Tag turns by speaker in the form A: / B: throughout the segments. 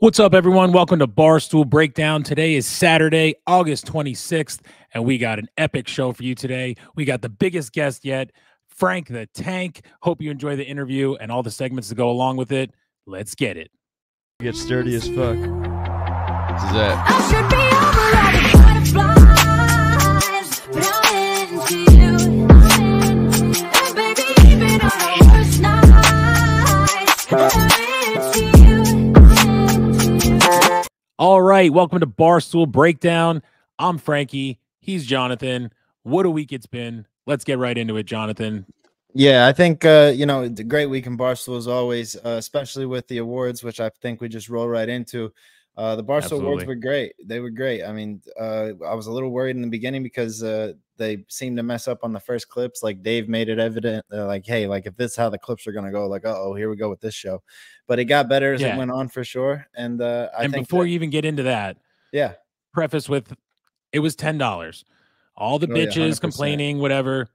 A: What's up, everyone? Welcome to Barstool Breakdown. Today is Saturday, August 26th, and we got an epic show for you today. We got the biggest guest yet, Frank the Tank. Hope you enjoy the interview and all the segments that go along with it. Let's get it.
B: Get sturdy as fuck. This is it.
C: I should be over all the butterflies, but I'm into you. And baby, even on the worst nights, I'm into you.
A: All right, welcome to Barstool Breakdown. I'm Frankie. He's Jonathan. What a week it's been. Let's get right into it, Jonathan.
B: Yeah, I think it's a great week in Barstool as always, especially with the awards, which I think we just roll right into. The Barstool awards were great. They were great. I mean, I was a little worried in the beginning because they seemed to mess up on the first clips. Like Dave made it evident. They're like, hey, like if this is how the clips are going to go, like, uh-oh, here we go with this show. But it got better as it went on for sure. And I think
A: before you even get into that, preface with it was $10. All the bitches complaining, whatever,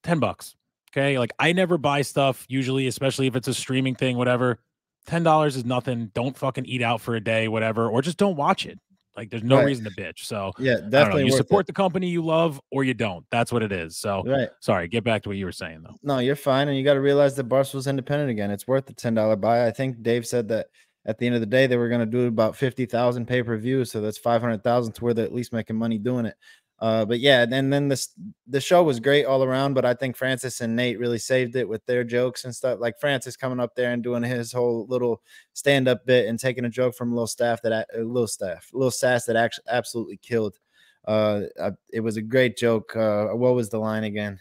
A: $10. Okay. Like I never buy stuff usually, especially if it's a streaming thing, whatever. $10 is nothing. Don't fucking eat out for a day, whatever, or just don't watch it. Like there's no reason to bitch. So
B: yeah, definitely.
A: You support the company you love or you don't. That's what it is. So sorry, get back to what you were saying though.
B: No, you're fine. And you got to realize that Barstool's independent again. It's worth the $10 buy. I think Dave said that at the end of the day, they were going to do about 50,000 pay-per-views. So that's 500,000 to where they're at least making money doing it. But yeah, and then the show was great all around, but I think Francis and Nate really saved it with their jokes and stuff. Like Francis coming up there and doing his whole little stand-up bit and taking a joke from Lil Sass that actually absolutely killed. It was a great joke. What was the line again?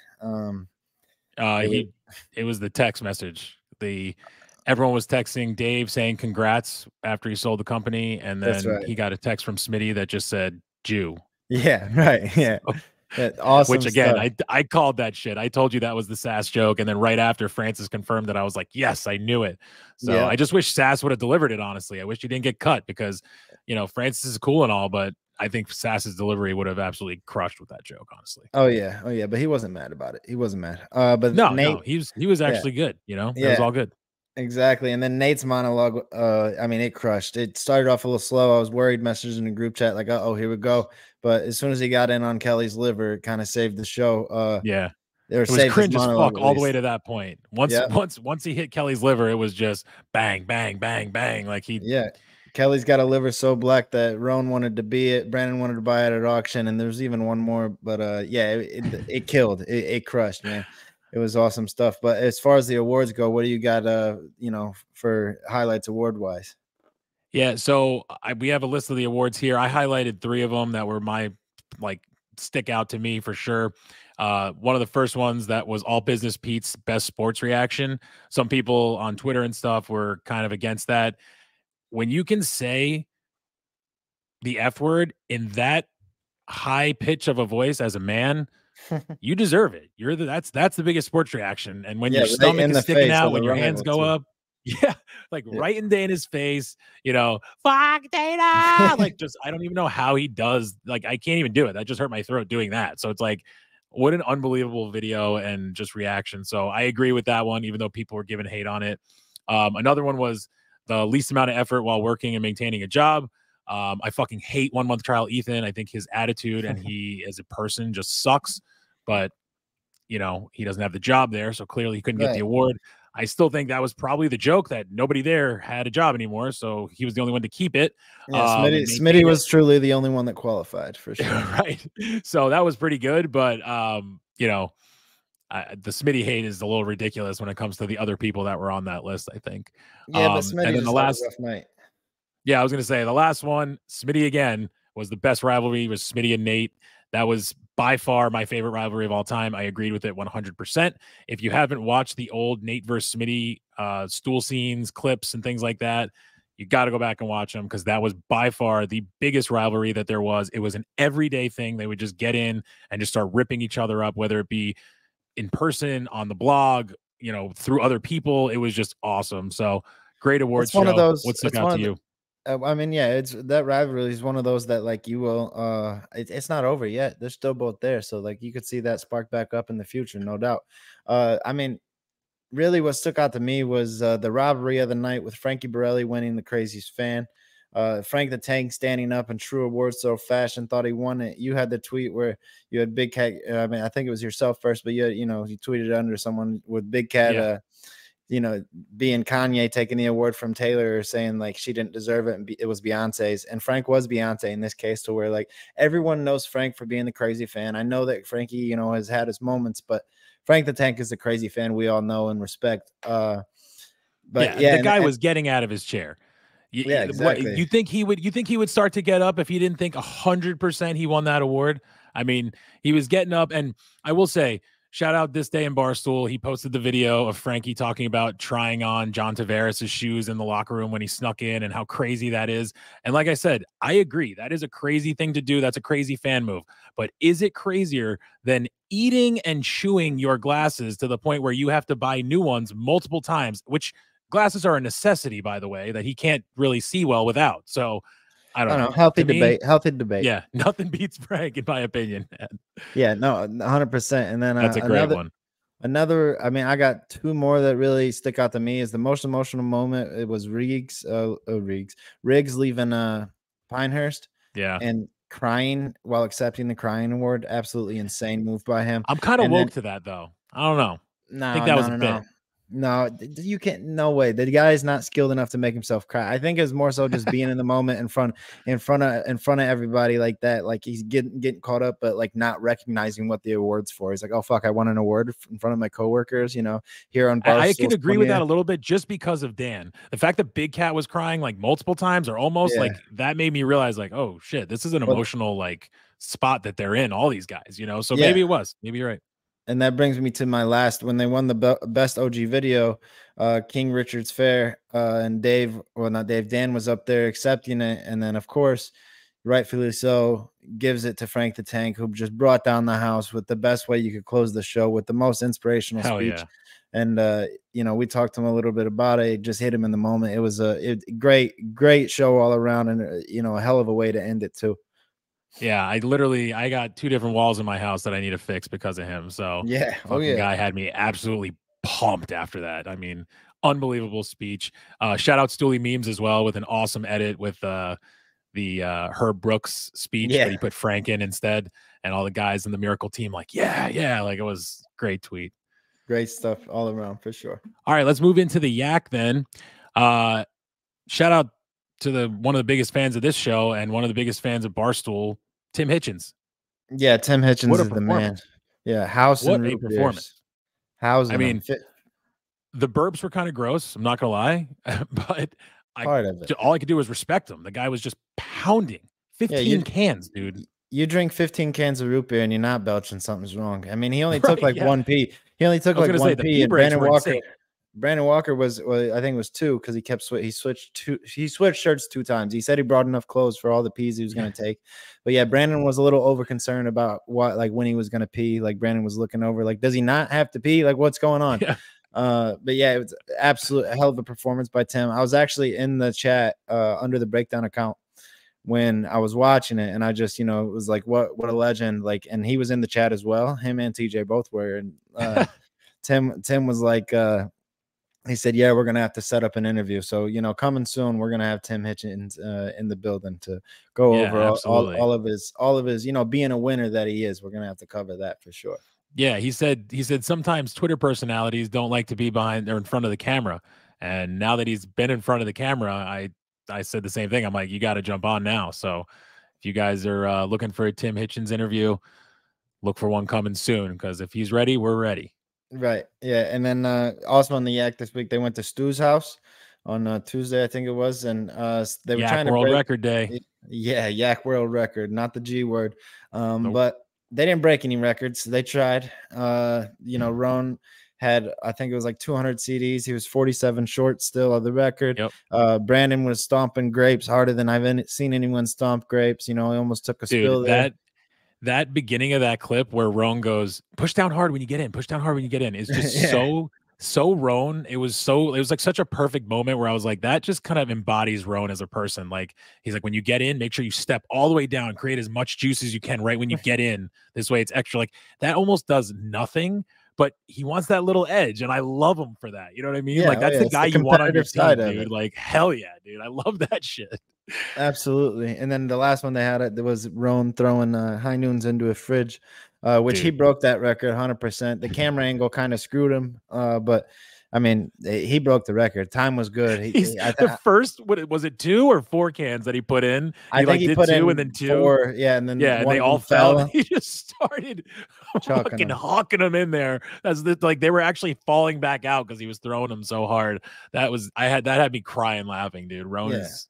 A: It was the text message. Everyone was texting Dave saying congrats after he sold the company, and then he got a text from Smitty that just said Jew.
B: Yeah, right. Yeah. Awesome.
A: Which again, I called that shit. I told you that was the Sass joke. And then right after Francis confirmed that, I was like, yes, I knew it. So I just wish Sass would have delivered it, honestly. I wish he didn't get cut because, Francis is cool and all, but I think Sass's delivery would have absolutely crushed with that joke, honestly.
B: Oh yeah. But he wasn't mad about it. He wasn't mad. But
A: no, he was actually good. It was all good.
B: Exactly. And then Nate's monologue, it crushed. It started off a little slow. I was worried, messaging in the group chat, like, oh, here we go. But as soon as he got in on Kelly's liver, it kind of saved the show.
A: It was cringe as fuck all the way to that point. Once he hit Kelly's liver, it was just bang, bang, bang, bang. Like
B: Kelly's got a liver so black that Roan wanted to be it. Brandon wanted to buy it at auction, and there's even one more. But it killed. It crushed, man. It was awesome stuff. But as far as the awards go, what do you got, for highlights award-wise?
A: Yeah, so we have a list of the awards here. I highlighted 3 of them that were my, stick out to me for sure. One of the first ones that was All Business Pete's Best Sports Reaction. Some people on Twitter and stuff were kind of against that. When you can say the F word in that high pitch of a voice as a man, you deserve it. That's the biggest sports reaction. And when your stomach is sticking out, when your hands go up, right in Dana's face, fuck Dana. I don't even know how he does. I can't even do it. That just hurt my throat doing that. So it's like, what an unbelievable video and just reaction. So I agree with that one, even though people were giving hate on it. Another one was the least amount of effort while working and maintaining a job. I fucking hate 1 month trial Ethan. I think his attitude and he as a person just sucks, but he doesn't have the job there. So clearly he couldn't get the award. I still think that was probably the joke that nobody there had a job anymore. So he was the only one to keep it.
B: Yeah, Smitty was truly the only one that qualified for sure.
A: Right. So that was pretty good. But, the Smitty hate is a little ridiculous when it comes to the other people that were on that list, I think.
B: Yeah, but Smitty just had a rough night.
A: Yeah, I was going to say the last one, Smitty again, was the best rivalry, was Smitty and Nate. That was by far my favorite rivalry of all time. I agreed with it 100%. If you haven't watched the old Nate versus Smitty stool scenes, clips, and things like that, you got to go back and watch them because that was by far the biggest rivalry that there was. It was an everyday thing. They would just get in and just start ripping each other up, whether it be in person, on the blog, through other people. It was just awesome. So great awards show. What's stuck out to you?
B: It's that rivalry is one of those that you will it's not over yet. They're still both there, so you could see that spark back up in the future, no doubt. Really what stuck out to me was the rivalry of the night with Frankie Borelli winning the Craziest Fan. Frank the Tank standing up in true awards so fashion, thought he won it. You had the tweet where you had Big Cat. I mean, I think it was yourself first, but you tweeted under someone with Big Cat.
A: Yeah.
B: Being Kanye taking the award from Taylor, saying like she didn't deserve it, and it was Beyonce's, and Frank was Beyonce in this case, to where like everyone knows Frank for being the crazy fan. I know that Frankie, has had his moments, but Frank the Tank is the crazy fan we all know and respect. But
A: the guy was getting out of his chair.
B: Yeah, exactly.
A: You think he would start to get up if he didn't think 100% he won that award? I mean, he was getting up, and I will say, shout out This Day in Barstool. He posted the video of Frankie talking about trying on John Tavares' shoes in the locker room when he snuck in and how crazy that is. And like I said, I agree. That is a crazy thing to do. That's a crazy fan move. But is it crazier than eating and chewing your glasses to the point where you have to buy new ones multiple times, which glasses are a necessity, by the way, that he can't really see well without. So I don't know.
B: Healthy debate.
A: Yeah, nothing beats Frank, in my opinion.
B: Yeah, no, 100%. And then
A: that's a great one.
B: I mean, I got two more that really stick out to me. Is the most emotional moment. It was Riggs leaving Pinehurst.
A: Yeah,
B: and crying while accepting the crying award. Absolutely insane move by him.
A: I'm kind of woke to that though. I don't know.
B: No,
A: I think that was a bit.
B: No, you can't. No way. The guy is not skilled enough to make himself cry. I think it's more so just being in the moment in front of everybody like that. Like he's getting caught up, but like not recognizing what the award's for. He's like, oh fuck, I won an award in front of my coworkers. Here on Barstool.
A: I can agree with that a little bit, just because of Dan. The fact that Big Cat was crying like multiple times or almost like that made me realize like, oh shit, this is an emotional like spot that they're in. All these guys, So maybe it was. Maybe you're right.
B: And that brings me to my last, when they won the best OG video, King Richard's Fair, and Dan was up there accepting it. And then, of course, rightfully so, gives it to Frank the Tank, who just brought down the house with the best way you could close the show, with the most inspirational speech. Yeah. And, we talked to him a little bit about it. It just hit him in the moment. It was a great show all around, and, a hell of a way to end it too.
A: Yeah, I got two different walls in my house that I need to fix because of him. So
B: yeah,
A: guy had me absolutely pumped after that. I mean, unbelievable speech. Shout out Stoolie Memes as well, with an awesome edit with the Herb Brooks speech that he put Frank in instead, and all the guys in the Miracle team like, yeah, like it was great tweet.
B: Great stuff all around for sure.
A: All right, let's move into the yak then. Shout out to one of the biggest fans of this show and one of the biggest fans of Barstool, Tim Hitchens.
B: Yeah, Tim Hitchens is the man. Yeah, house
A: what
B: and
A: a performance.
B: House.
A: I mean, the burps were kind of gross. I'm not gonna lie, but all I could do was respect him. The guy was just pounding 15 cans, dude.
B: You drink 15 cans of root beer and you're not belching, something's wrong. I mean, he only took like 1 pee. He only took like 1 pee. And Brandon Walker was, I think it was 2, because he switched shirts 2 times. He said he brought enough clothes for all the pees he was going to take. But yeah, Brandon was a little over concerned about when he was going to pee. Like Brandon was looking over, like, does he not have to pee? Like, what's going on? Yeah. But yeah, it was absolute hell of a performance by Tim. I was actually in the chat under the Breakdown account when I was watching it, and I just, it was like, what a legend. Like, and he was in the chat as well. Him and TJ both were. And Tim was like, he said, yeah, we're going to have to set up an interview. So, coming soon, we're going to have Tim Hitchens in the building to go over all of his, being a winner that he is. We're going to have to cover that for sure.
A: Yeah, he said sometimes Twitter personalities don't like to be behind or in front of the camera. And now that he's been in front of the camera, I said the same thing. I'm like, you got to jump on now. So if you guys are looking for a Tim Hitchens interview, look for one coming soon, because if he's ready, we're ready.
B: Right. Yeah. And then also on the Yak this week, they went to Stu's house on Tuesday, I think it was. And they were trying to
A: World Record Day.
B: Yeah. Yak World Record, not the G word. Nope. But they didn't break any records. They tried. Ron had, I think it was like 200 CDs. He was 47 short still of the record. Yep. Brandon was stomping grapes harder than I've seen anyone stomp grapes. He almost took a spill there.
A: That beginning of that clip where Roan goes, push down hard when you get in, push down hard when you get in, is just so Roan. It was like such a perfect moment where I was like, that just kind of embodies Roan as a person. Like, he's like, when you get in, make sure you step all the way down, create as much juice as you can right when you get in. This way it's extra. Like, that almost does nothing, but he wants that little edge, and I love him for that. You know what I mean?
B: Yeah,
A: Like that's the
B: it's
A: guy you want on your
B: competitive side
A: team,
B: of
A: dude.
B: it.
A: Like hell yeah, dude. I love that shit.
B: Absolutely. And then the last one they had, there was Roan throwing high noons into a fridge, which he
A: Dude.
B: broke that record 100%. The camera angle kind of screwed him, but I mean, he broke the record. Time was good.
A: The first, what was it, 2 or 4 cans that he put in?
B: I think
A: like
B: he
A: did
B: put
A: 2
B: in
A: and then 2.
B: 4, yeah, and then
A: Yeah, and
B: one
A: they
B: of
A: all
B: them
A: fell. And he just started
B: Chucking
A: fucking
B: them.
A: hawking them in there. Like they were actually falling back out because he was throwing them so hard. That had me crying laughing, dude. Roan is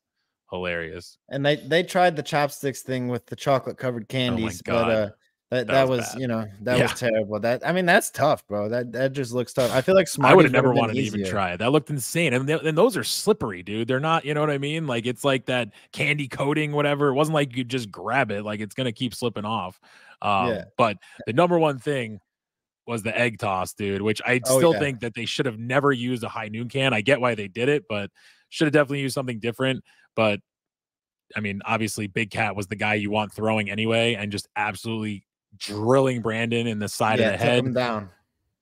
A: hilarious.
B: And they tried the chopsticks thing with the chocolate covered candies,
A: God.
B: but that was
A: bad.
B: you know, that was terrible. I mean, that's tough, bro. That just looks tough. I feel like
A: I would have
B: Smarties
A: never
B: would've been
A: wanted to even
B: easier.
A: try it. That looked insane. And those are slippery, dude. They're not, you know what I mean? Like it's like that candy coating, whatever. It wasn't like you just grab it, like it's gonna keep slipping off. But the number one thing was the egg toss, dude, which I still think that they should have never used a high noon can. I get why they did it, but should have definitely used something different. But I mean, obviously Big Cat was the guy you want throwing anyway, and just absolutely drilling Brandon in the side of the head.
B: Took him down.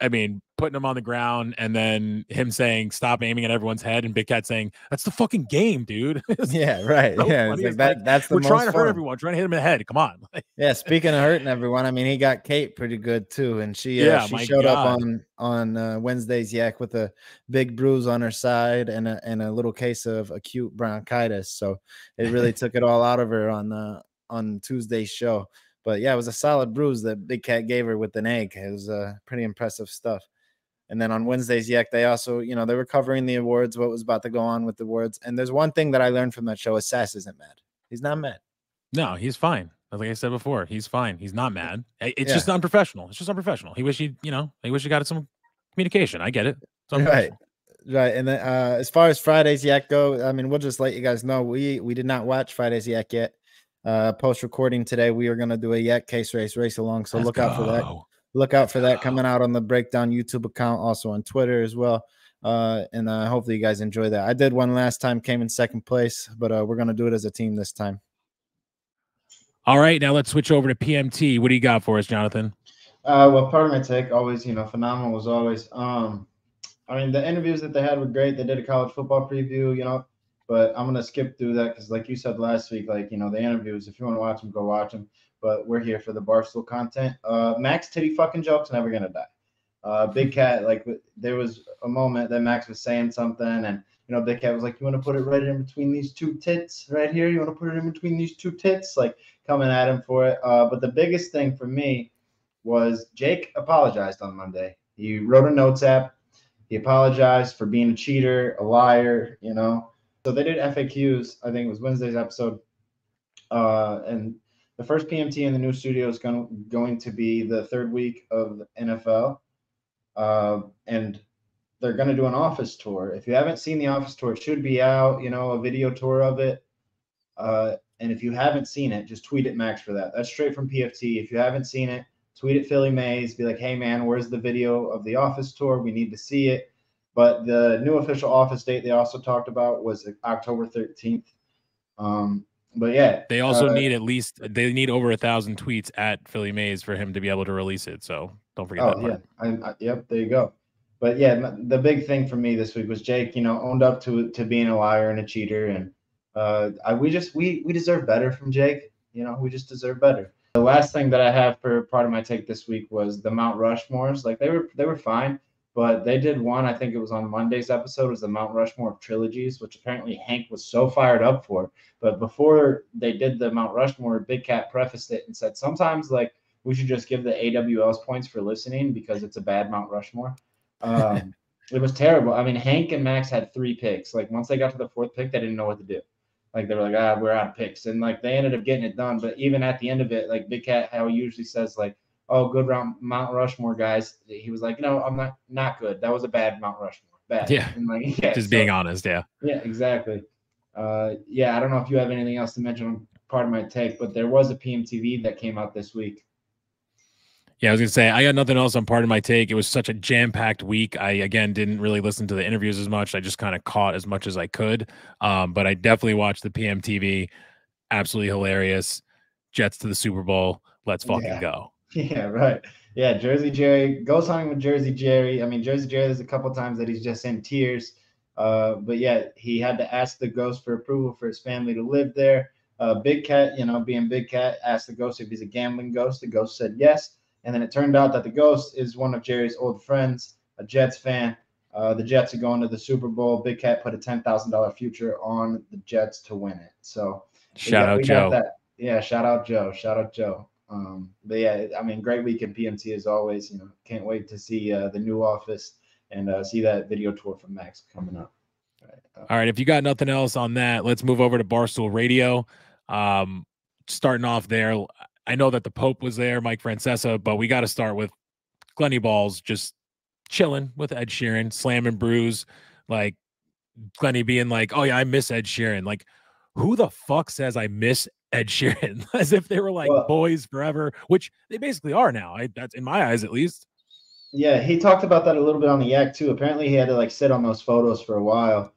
A: I mean, putting him on the ground and then him saying, stop aiming at everyone's head, and Big Cat saying, that's the fucking game, dude.
B: Yeah, right.
A: So
B: yeah,
A: funny.
B: it's like that's the
A: we're
B: most
A: trying to hurt
B: fun.
A: everyone, trying to hit him in the head. Come on.
B: Yeah, speaking of hurting everyone, I mean, he got Kate pretty good too, and she showed up on Wednesday's Yak with a big bruise on her side and a little case of acute bronchitis. So it really took it all out of her on Tuesday's show. But yeah, it was a solid bruise that Big Cat gave her with an egg. It was pretty impressive stuff. And then on Wednesday's Yak, they also, you know, they were covering the awards, what was about to go on with the awards. And there's one thing that I learned from that show is Sass isn't mad. He's not mad.
A: No, he's fine. Like I said before, he's fine. He's not mad. It's just unprofessional. It's just unprofessional. He wish he got some communication. I get it.
B: Right. And then as far as Friday's Yak go, I mean, we'll just let you guys know we did not watch Friday's Yak yet. Post recording today, we are going to do a Yak case race along. So look out for that. Look out for that coming out on the Breakdown YouTube account, also on Twitter as well. And hopefully you guys enjoy that. I did one last time, came in second place, but we're going to do it as a team this time.
A: All right, now let's switch over to PMT. What do you got for us, Jonathan?
B: Well, part of my take, always, you know, phenomenal as always. I mean, the interviews that they had were great. They did a college football preview, you know, but I'm going to skip through that because like you said last week, like, you know, the interviews, if you want to watch them, go watch them. But we're here for the Barstool content. Max titty fucking joke's never going to die. Big Cat, like, there was a moment that Max was saying something, and, you know, Big Cat was like, you want to put it right in between these two tits right here? You want to put it in between these two tits? Like, coming at him for it. But the biggest thing for me was Jake apologized on Monday. He wrote a notes app. He apologized for being a cheater, a liar, you know. So they did FAQs. I think it was Wednesday's episode. And the first PMT in the new studio is going to be the third week of the NFL. And they're going to do an office tour. If you haven't seen the office tour, it should be out, you know, a video tour of it. And if you haven't seen it, just tweet at Max for that. That's straight from PFT. If you haven't seen it, tweet at Philly Mays. Be like, hey, man, where's the video of the office tour? We need to see it. But the new official office date they also talked about was October 13th. But yeah,
A: they also need over 1,000 tweets at Philly Mays for him to be able to release it. So don't forget that part.
B: Yeah, yep, there you go. But yeah, the big thing for me this week was Jake, you know, owned up to being a liar and a cheater, and we deserve better from Jake. You know, we just deserve better. The last thing that I have for part of my take this week was the Mount Rushmores. Like they were fine. But they did one, I think it was on Monday's episode, was the Mount Rushmore of trilogies, which apparently Hank was so fired up for. But before they did the Mount Rushmore, Big Cat prefaced it and said, sometimes like we should just give the AWLs points for listening because it's a bad Mount Rushmore. It was terrible. I mean, Hank and Max had 3 picks. Like once they got to the 4th pick, they didn't know what to do. Like they were like, we're out of picks. And like they ended up getting it done. But even at the end of it, like Big Cat, how he usually says like, oh, good round Mount Rushmore, guys. He was like, no, I'm not good. That was a bad Mount Rushmore. Bad.
A: Yeah.
B: And like,
A: just being honest. Yeah.
B: Yeah, exactly. I don't know if you have anything else to mention on part of my take, but there was a PMTV that came out this week.
A: Yeah, I was going to say, I got nothing else on part of my take. It was such a jam-packed week. I, again, didn't really listen to the interviews as much. I just kind of caught as much as I could. But I definitely watched the PMTV. Absolutely hilarious. Jets to the Super Bowl. Let's fucking go.
B: Yeah, right. Yeah, Jersey Jerry goes hunting with Jersey Jerry. I mean, Jersey Jerry, there's a couple times that he's just in tears. But yeah, he had to ask the ghost for approval for his family to live there. Big Cat, being Big Cat, asked the ghost if he's a gambling ghost. The ghost said yes. And then it turned out that the ghost is one of Jerry's old friends, a Jets fan. The Jets are going to the Super Bowl. Big Cat put a $10,000 future on the Jets to win it. So
A: Shout out
B: we got
A: Joe.
B: that. Yeah, shout out Joe. Shout out Joe. But yeah, I mean, great week in PMT as always. Can't wait to see the new office and see that video tour from Max coming up.
A: All right, if you got nothing else on that, let's move over to Barstool Radio. Starting off there, I know that the Pope was there, Mike Francesa, but we got to start with Glenny Balls just chilling with Ed Sheeran, slamming brews, like Glenny being like, "Oh yeah, I miss Ed Sheeran." Like, who the fuck says I miss Ed Sheeran? As if they were like boys forever, which they basically are now. That's in my eyes, at least.
B: Yeah, he talked about that a little bit on the Yak too. Apparently, he had to like sit on those photos for a while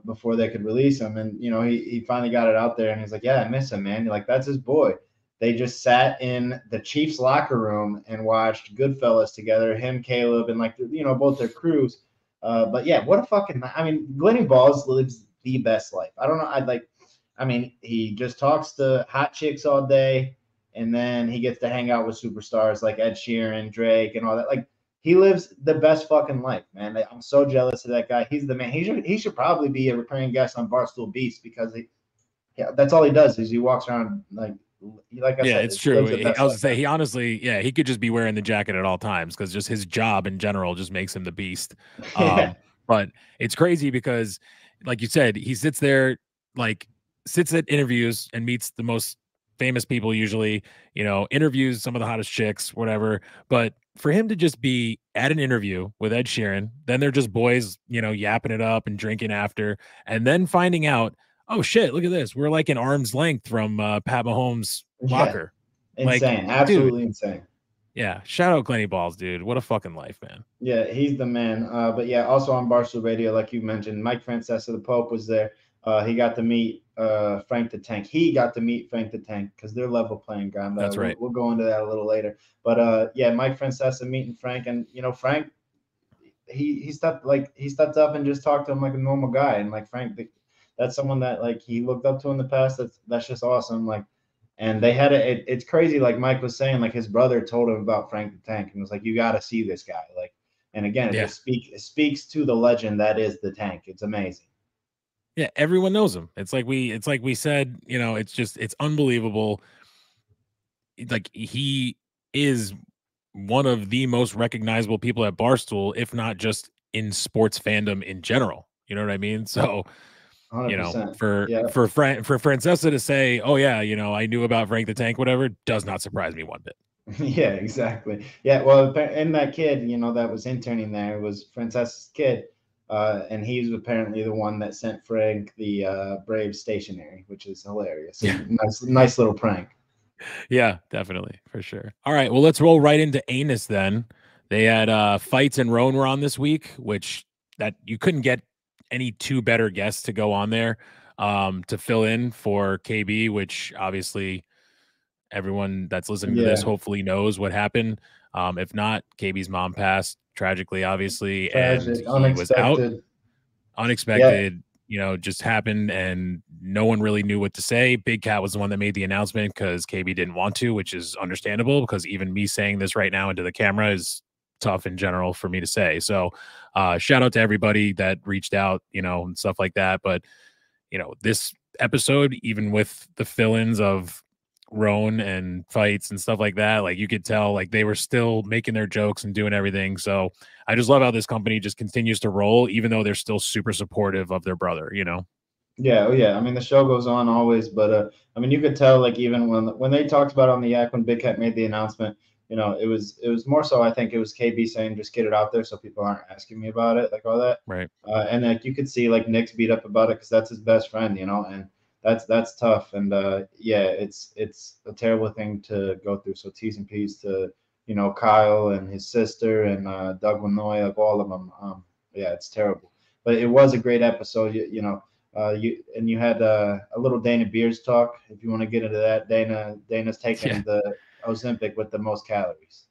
B: before they could release him, and he finally got it out there, and he's like, "Yeah, I miss him, man." Like, that's his boy. They just sat in the Chiefs locker room and watched Goodfellas together. Him, Caleb, and like both their crews. But yeah, what a fucking. I mean, Glenny Balls lives the best life. I don't know. I mean, he just talks to hot chicks all day, and then he gets to hang out with superstars like Ed Sheeran, Drake, and all that. Like, he lives the best fucking life, man. I'm so jealous of that guy. He's the man. He should probably be a recurring guest on Barstool Beast because that's all he does is he walks around like I said.
A: It's true. I was gonna say he honestly, he could just be wearing the jacket at all times because just his job in general just makes him the beast. But it's crazy because, like you said, he sits there, like sits at interviews and meets the most famous people usually, interviews some of the hottest chicks, whatever. But for him to just be at an interview with Ed Sheeran, then they're just boys, yapping it up and drinking after, and then finding out, oh shit, look at this, we're like an arm's length from Pat Mahomes' locker.
B: Insane, absolutely insane.
A: Yeah, shout out Glenny Balls, dude. What a fucking life, man.
B: Yeah, he's the man. But yeah, also on Barstool Radio, like you mentioned, Mike Francesa, the Pope, was there. He got to meet Frank the Tank. He got to meet Frank the Tank because they're level playing ground.
A: That's right.
B: We'll go into that a little later. But yeah, Mike Francesa meeting Frank, and Frank, he stepped up and just talked to him like a normal guy, and like Frank, that's someone that like he looked up to in the past. That's just awesome. Like, and they had it's crazy. Like Mike was saying, like his brother told him about Frank the Tank and was like, "You got to see this guy." Like, and again, it speaks to the legend that is the Tank. It's amazing.
A: Yeah, everyone knows him. It's like we said, it's unbelievable. Like, he is one of the most recognizable people at Barstool, if not just in sports fandom in general. You know what I mean? So,
B: 100%.
A: For Francesa to say, "Oh yeah, I knew about Frank the Tank," whatever, does not surprise me one bit.
B: Yeah, exactly. Yeah, well, and that kid, that was interning there was Francesa's kid. And he's apparently the one that sent Frank the Braves stationery, which is hilarious. Yeah. Nice little prank.
A: Yeah, definitely, for sure. All right, well, let's roll right into Anus then. They had Fights and Roan were on this week, which that you couldn't get any two better guests to go on there to fill in for KB, which obviously everyone that's listening to this hopefully knows what happened. If not, KB's mom passed tragically, obviously, and he was out. Unexpected, just happened, and no one really knew what to say. Big Cat was the one that made the announcement because KB didn't want to, which is understandable because even me saying this right now into the camera is tough in general for me to say. So shout out to everybody that reached out, and stuff like that. But, this episode, even with the fill-ins of Roan and Fights and stuff like that, like you could tell like they were still making their jokes and doing everything. So I just love how this company just continues to roll, even though they're still super supportive of their brother,
B: Yeah, oh yeah. I mean, the show goes on always, but I mean, you could tell like even when they talked about it on the Yak, when Big Cat made the announcement, it was more so I think it was KB saying just get it out there so people aren't asking me about it, like all that.
A: Right.
B: And like you could see like Nick's beat up about it because that's his best friend, and that's tough. And yeah, it's a terrible thing to go through. So T's and P's to Kyle and his sister and Doug Lanoy, like all of them. Yeah, it's terrible, but it was a great episode. You had a little Dana Beers talk. If you want to get into that, Dana's taking the Ozempic with the most calories.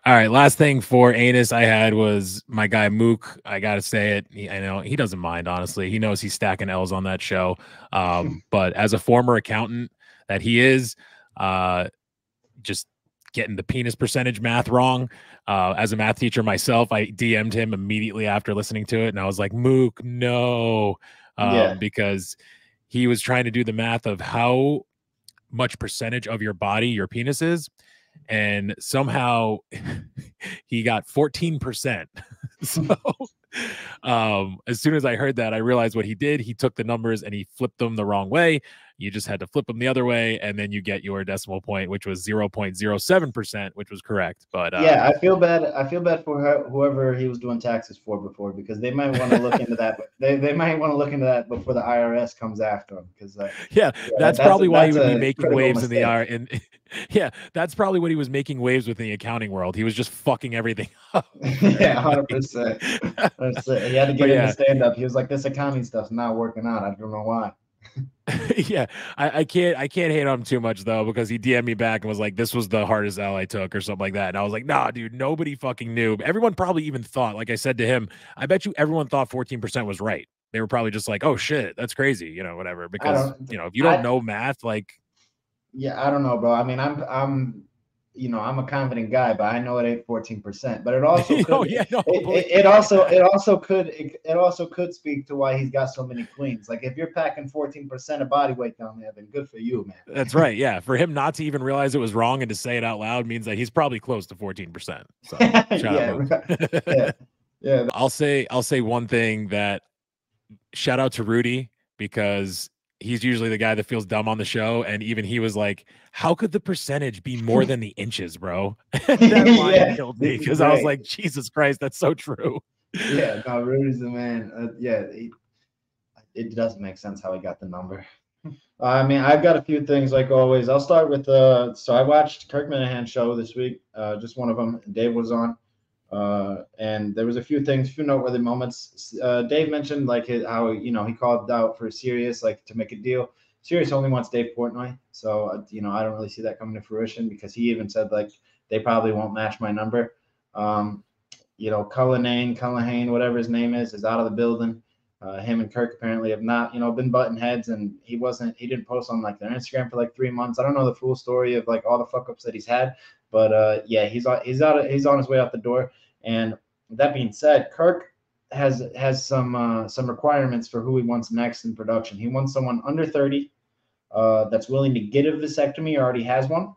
A: All right, last thing for anus I had was my guy Mook. I gotta say it. I know he doesn't mind, honestly. He knows he's stacking L's on that show. But as a former accountant that he is, just getting the penis percentage math wrong. As a math teacher myself, I DM'd him immediately after listening to it, and I was like, Mook, no, because he was trying to do the math of how much percentage of your body your penis is, and somehow he got 14%. So as soon as I heard that, I realized what he did. He took the numbers and he flipped them the wrong way. You just had to flip them the other way, and then you get your decimal point, which was 0.07%, which was correct. But
D: yeah, I feel bad. I feel bad for whoever he was doing taxes for before, because they might want to look into that. They might want to look into that before the IRS comes after him. Because
A: that's probably why he would be making
D: critical
A: waves in the
D: mistake.
A: yeah, that's probably what he was making waves with in the accounting world. He was just fucking everything up.
D: Yeah, 100%. He had to get into stand up. He was like, "This accounting stuff's not working out. I don't know why."
A: Yeah, I can't hate on him too much though, because he DM'd me back and was like, "This was the hardest L I took," or something like that. And I was like, "Nah, dude, nobody fucking knew." Everyone probably even thought, like I said to him, I bet you everyone thought 14% was right. They were probably just like, "Oh shit, that's crazy," whatever. Because if you don't know math, like,
D: yeah, I don't know, bro. I mean, I'm I'm a confident guy, but I know it ain't 14%. But it also could, it also could speak to why he's got so many queens. Like, if you're packing 14% of body weight down there, then good for you, man.
A: That's right. Yeah, for him not to even realize it was wrong and to say it out loud means that he's probably close to 14%. So shout out.
D: Yeah.
A: I'll say one thing, that shout out to Rudy, because he's usually the guy that feels dumb on the show, and even he was like, "How could the percentage be more than the inches, bro?" That line killed me, because I was like, "Jesus Christ, that's so true."
D: Yeah, no, Rudy's the man. It doesn't make sense how he got the number. I mean, I've got a few things like always. I'll start with so I watched Kirkmanahan show this week, just one of them. Dave was on. And there was a few noteworthy moments. Dave mentioned like how he called out for Sirius, like, to make a deal. Sirius only wants Dave Portnoy, so I don't really see that coming to fruition, because he even said like they probably won't match my number. Cullinane, whatever his name is out of the building. Him and Kirk apparently have not been button heads, and he didn't post on like their Instagram for like 3 months. I don't know the full story of like all the fuck ups that he's had, but he's on his way out the door. And that being said, Kirk has some requirements for who he wants next in production. He wants someone under 30 that's willing to get a vasectomy, or already has one,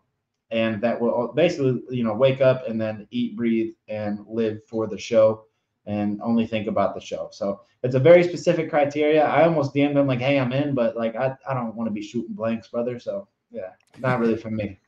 D: and that will basically wake up and then eat, breathe, and live for the show, and only think about the show. So it's a very specific criteria. I almost DM'd him like, "Hey, I'm in," but like I don't want to be shooting blanks, brother. So yeah, not really for me.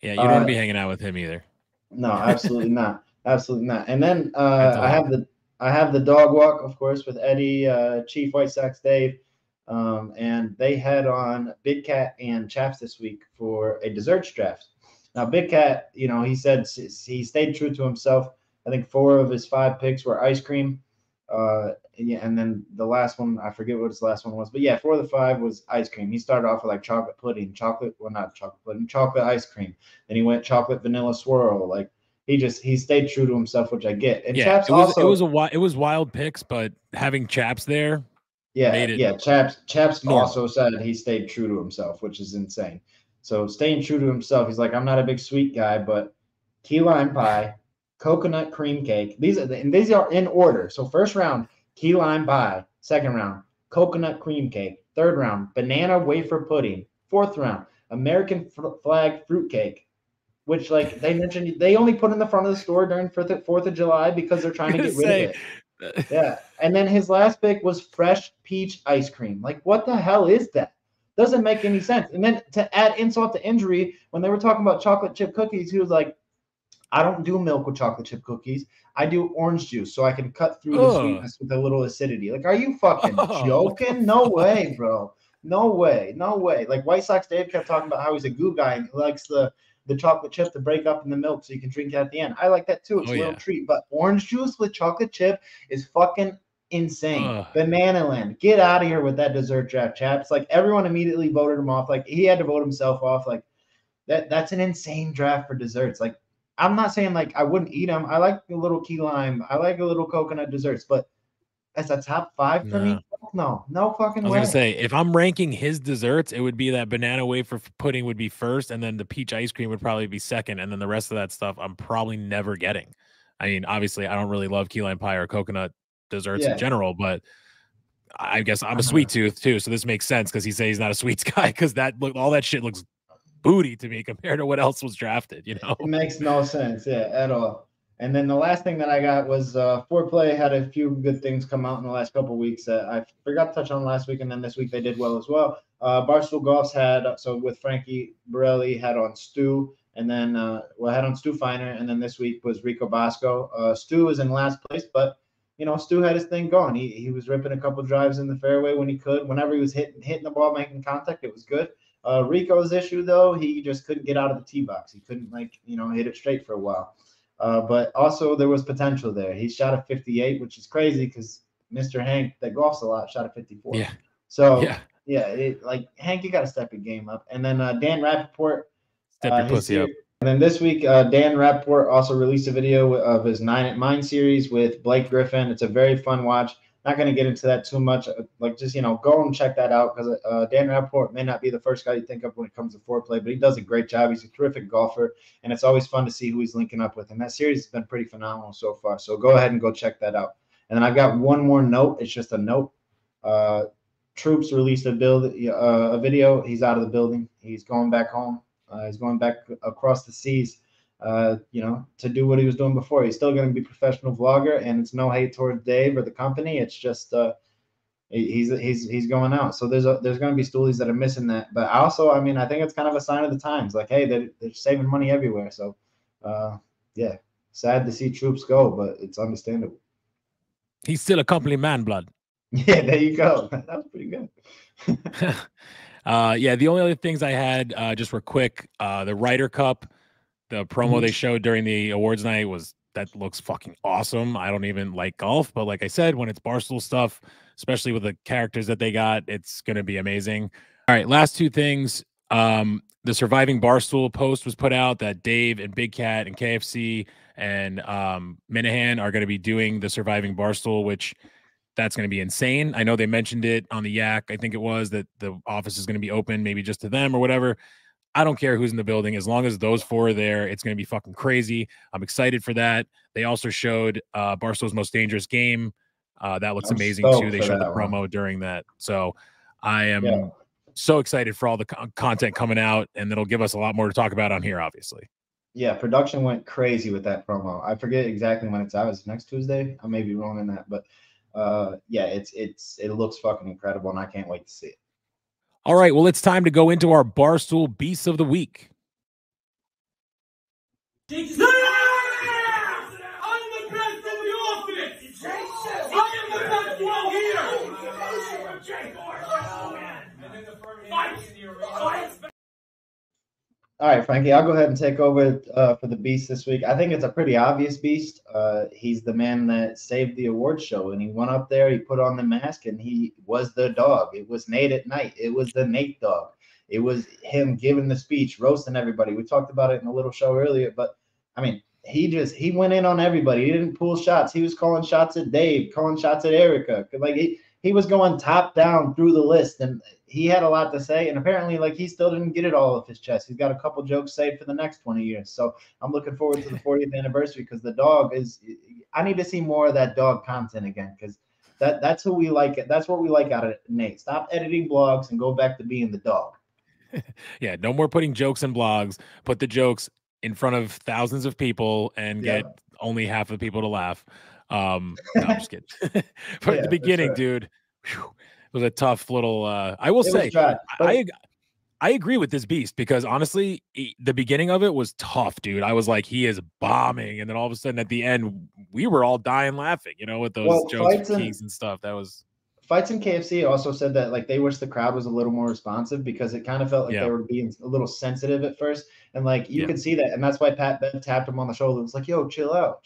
A: Yeah, you don't want to be hanging out with him either.
D: No, absolutely not. Absolutely not. And then I have the dog walk, of course, with Eddie, Chief White Sox Dave, and they had on Big Cat and Chaps this week for a desserts draft. Now, Big Cat, he said he stayed true to himself. I think 4 of his 5 picks were ice cream. And then the last one, I forget what his last one was, but yeah, 4 of the 5 was ice cream. He started off with like chocolate pudding, chocolate ice cream. Then he went chocolate vanilla swirl. Like, he stayed true to himself, which I get. And
A: yeah,
D: Chaps
A: it was wild picks, but having Chaps there,
D: Chaps
A: normal.
D: also said he stayed true to himself, which is insane. So staying true to himself, he's like, "I'm not a big sweet guy, but key lime pie, coconut cream cake." These are in order. So first round, key lime pie. Second round, coconut cream cake. Third round, banana wafer pudding. Fourth round, American flag fruit cake, which, like they mentioned, they only put in the front of the store during 4th of July because they're trying to get rid of it. Yeah. And then his last pick was fresh peach ice cream. Like, what the hell is that? Doesn't make any sense. And then to add insult to injury, when they were talking about chocolate chip cookies, he was like, "I don't do milk with chocolate chip cookies. I do orange juice so I can cut through the sweetness with a little acidity." Like, are you fucking joking? No way, bro. No way. Like, White Sox Dave kept talking about how he's a goo guy and he likes the chocolate chip to break up in the milk so you can drink it at the end. I like that too. It's a little treat. But orange juice with chocolate chip is fucking insane. Banana Land. Get out of here with that dessert draft, Chaps. Like, everyone immediately voted him off. Like, he had to vote himself off. Like, that's an insane draft for desserts. Like, I'm not saying like I wouldn't eat them. I like a little key lime. I like a little coconut desserts, but as a top 5 for me, no fucking
A: I was
D: way.
A: gonna say, if I'm ranking his desserts, it would be that banana wafer pudding would be first, and then the peach ice cream would probably be second, and then the rest of that stuff I'm probably never getting. I mean, obviously, I don't really love key lime pie or coconut desserts in
D: Yeah.
A: general, but I guess I'm a sweet tooth too, so this makes sense because he says he's not a sweets guy because all that shit looks booty to me compared to what else was drafted. You know,
D: It makes no sense, at all. And then the last thing that I got was Foreplay had a few good things come out in the last couple of weeks that I forgot to touch on last week, and then this week they did well as well. Barstool Golf's had with Frankie Borelli had on Stu, and then had on Stu Finer, and then this week was Rico Bosco. Stu is in last place, but Stu had his thing going. He was ripping a couple drives in the fairway when he could. Whenever he was hitting the ball, making contact, it was good. Rico's issue though, he just couldn't get out of the tee box. He couldn't hit it straight for a while. But also there was potential there. He shot a 58, which is crazy because Mr. Hank that golfs a lot shot a 54.
A: Yeah.
D: So Hank, you got to step your game up. And then Dan Rappaport,
A: step your pussy up.
D: And then this week, Dan Rappaport also released a video of his 9 at Mine series with Blake Griffin. It's a very fun watch. Not going to get into that too much. Just go and check that out because Dan Rappaport may not be the first guy you think of when it comes to Foreplay, but he does a great job. He's a terrific golfer, and it's always fun to see who he's linking up with. And that series has been pretty phenomenal so far. So go ahead and go check that out. And then I've got one more note. It's just a note. Troops released a video. He's out of the building. He's going back home. He's going back across the seas. To do what he was doing before. He's still going to be a professional vlogger, and it's no hate towards Dave or the company. It's just he's going out. So there's going to be stoolies that are missing that. But also, I think it's kind of a sign of the times. Like, hey, they're saving money everywhere. So, sad to see Troops go, but it's understandable.
A: He's still a company man, blood.
D: Yeah, there you go. That was pretty good.
A: The only other things I had just were quick. The Ryder Cup. The promo they showed during the awards night that looks fucking awesome. I don't even like golf, but like I said, when it's Barstool stuff, especially with the characters that they got, it's going to be amazing. All right, last two things. The Surviving Barstool post was put out that Dave and Big Cat and KFC and Minahan are going to be doing the Surviving Barstool, which that's going to be insane. I know they mentioned it on the Yak. I think it was that the office is going to be open maybe just to them or whatever. I don't care who's in the building. As long as those four are there, it's going to be fucking crazy. I'm excited for that. They also showed Barstool's Most Dangerous Game. That looks amazing too. They showed the promo during that. So I am so excited for all the content coming out, and it'll give us a lot more to talk about on here, obviously. Yeah, production went crazy with that promo. I forget exactly when it's out. It's next Tuesday. I may be wrong on that, but it looks fucking incredible, and I can't wait to see it. All right, well, it's time to go into our Barstool Beasts of the Week.
C: Yeah! I'm the best of the office! I am the best one here!
D: All right, Frankie, I'll go ahead and take over for the Beast this week. I think it's a pretty obvious Beast. He's the man that saved the award show, and he went up there, he put on the mask, and he was the dog. It was Nate at night. It was the Nate dog. It was him giving the speech, roasting everybody. We talked about it in a little show earlier, but, he went in on everybody. He didn't pull shots. He was calling shots at Dave, calling shots at Erica. He was going top down through the list, and he had a lot to say. And apparently, he still didn't get it all off his chest. He's got a couple jokes saved for the next 20 years. So I'm looking forward to the 40th anniversary because the dog is. I need to see more of that dog content again because that's who we like. That's what we like out of Nate. Stop editing blogs and go back to being the dog.
A: Yeah, no more putting jokes in blogs. Put the jokes in front of thousands of people and get only half of the people to laugh. No, I'm just kidding. But at the beginning, dude, it was a tough little. I will say, I agree with this Beast because honestly, the beginning of it was tough, dude. I was like, he is bombing, and then all of a sudden, at the end, we were all dying laughing, with those jokes and stuff. That was. Fights in KFC also said that they wish the crowd was a little more responsive because it kind of felt like they were being a little sensitive at first, and you could see that, and that's why Pat Ben tapped him on the shoulder. It was like, "Yo, chill out."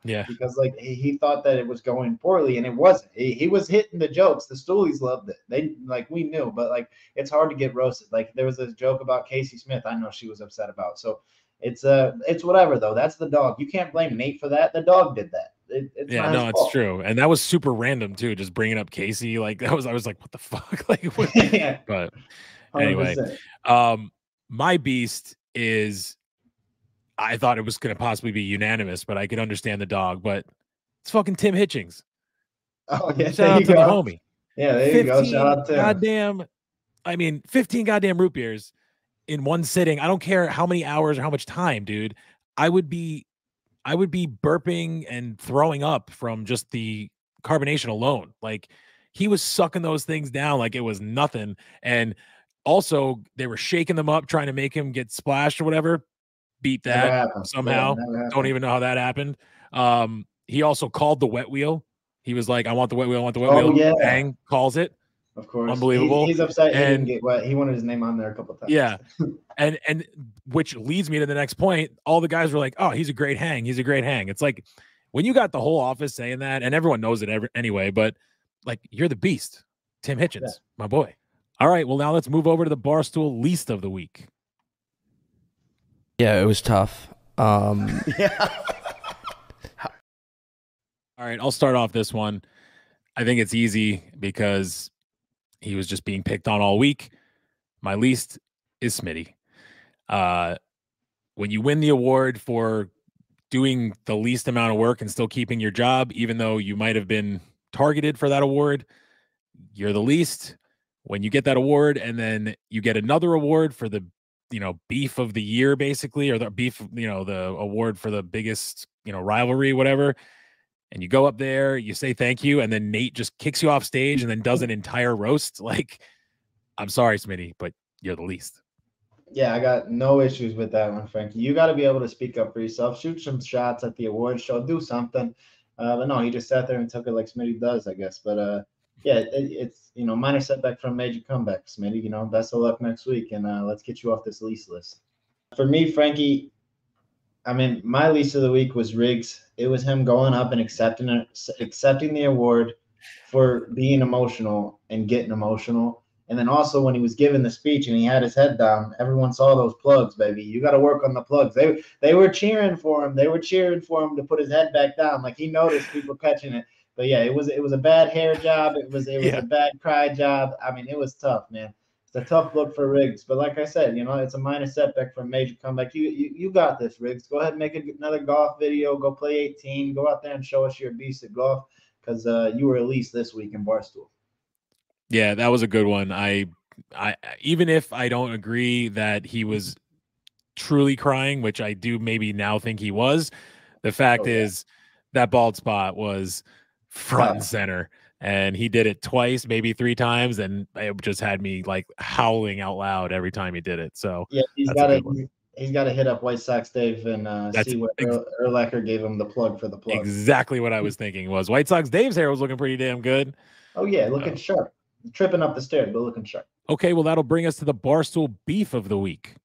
A: Yeah, because he thought that it was going poorly, and it wasn't. He was hitting the jokes. The Stoolies loved it. They we knew, but it's hard to get roasted. There was this joke about Casey Smith. I know she was upset about. So
D: It's whatever though. That's the dog. You can't blame Nate for that. The dog did that. It's
A: Yeah,
D: not
A: no,
D: his
A: it's
D: fault.
A: true, and that was super random too. Just bringing up Casey, like I was like, what the fuck, like, what?
D: Yeah,
A: But anyway,
D: 100%.
A: my beast is. I thought it was going to possibly be unanimous, but I could understand the dog. But it's fucking Tim Hitchings.
D: Oh yeah,
A: Shout
D: there
A: out
D: you
A: to the
D: go.
A: homie.
D: Yeah, there you go. Shout out to him.
A: goddamn. I mean, 15 goddamn root beers in one sitting. I don't care how many hours or how much time, dude. I would be burping and throwing up from just the carbonation alone. Like he was sucking those things down like it was nothing. And also they were shaking them up, trying to make him get splashed or whatever. Beat
D: Never
A: that
D: happened.
A: somehow.
D: Yeah, never happened.
A: Don't even know how that happened. He also called the wet wheel. He was like, I want the wet wheel, I want the wet
D: Oh,
A: wheel.
D: yeah.
A: Bang, calls it.
D: Of course.
A: Unbelievable.
D: He's upset he didn't
A: And-
D: get wet. He wanted his name on there a couple times.
A: Yeah. And which leads me to the next point. All the guys were like, oh, he's a great hang. He's a great hang. It's like when you got the whole office saying that, and everyone knows it anyway, but like you're the beast. Tim Hitchens, my boy. All right. Well, now let's move over to the Barstool least of the week.
E: Yeah, it was tough.
B: Yeah.
A: All right, I'll start off this one. I think it's easy because he was just being picked on all week. My least is Smitty. When you win the award for doing the least amount of work and still keeping your job, even though you might have been targeted for that award, you're the least. When you get that award and then you get another award for the beef of the year, basically, or the beef, the award for the biggest, rivalry, whatever. And you go up there, you say thank you, and then Nate just kicks you off stage and then does an entire roast. Like, I'm sorry, Smitty, but you're the least.
D: Yeah, I got no issues with that one, Frankie. You got to be able to speak up for yourself, shoot some shots at the award show, do something. But no, he just sat there and took it like Smitty does, I guess. But yeah, it's minor setback from a major comeback, Smitty. Best of luck next week, and let's get you off this least list. For me, Frankie, I mean, my least of the week was Riggs. It was him going up and accepting the award for being emotional and getting emotional. And then also when he was giving the speech and he had his head down, everyone saw those plugs, baby. You got to work on the plugs. They were cheering for him. They were cheering for him to put his head back down. Like he noticed people catching it. But yeah, it was a bad hair job. It was a bad cry job. I mean, it was tough, man. It's a tough look for Riggs. But like I said, it's a minor setback for a major comeback. You got this, Riggs. Go ahead and make another golf video. Go play 18. Go out there and show us you're a beast at golf because you were at least this week in Barstool.
A: Yeah, that was a good one. I even if I don't agree that he was truly crying, which I do maybe now think he was, the fact is that bald spot was front and center. And he did it twice, maybe 3 times, and it just had me like howling out loud every time he did it. So
D: yeah, he's got to hit up White Sox Dave and see what Urlacher gave him the plug for the plug.
A: Exactly what I was thinking was White Sox Dave's hair was looking pretty damn good.
D: Oh yeah, looking sharp, tripping up the stairs, but looking sharp.
A: Okay, well that'll bring us to the Barstool Beef of the week.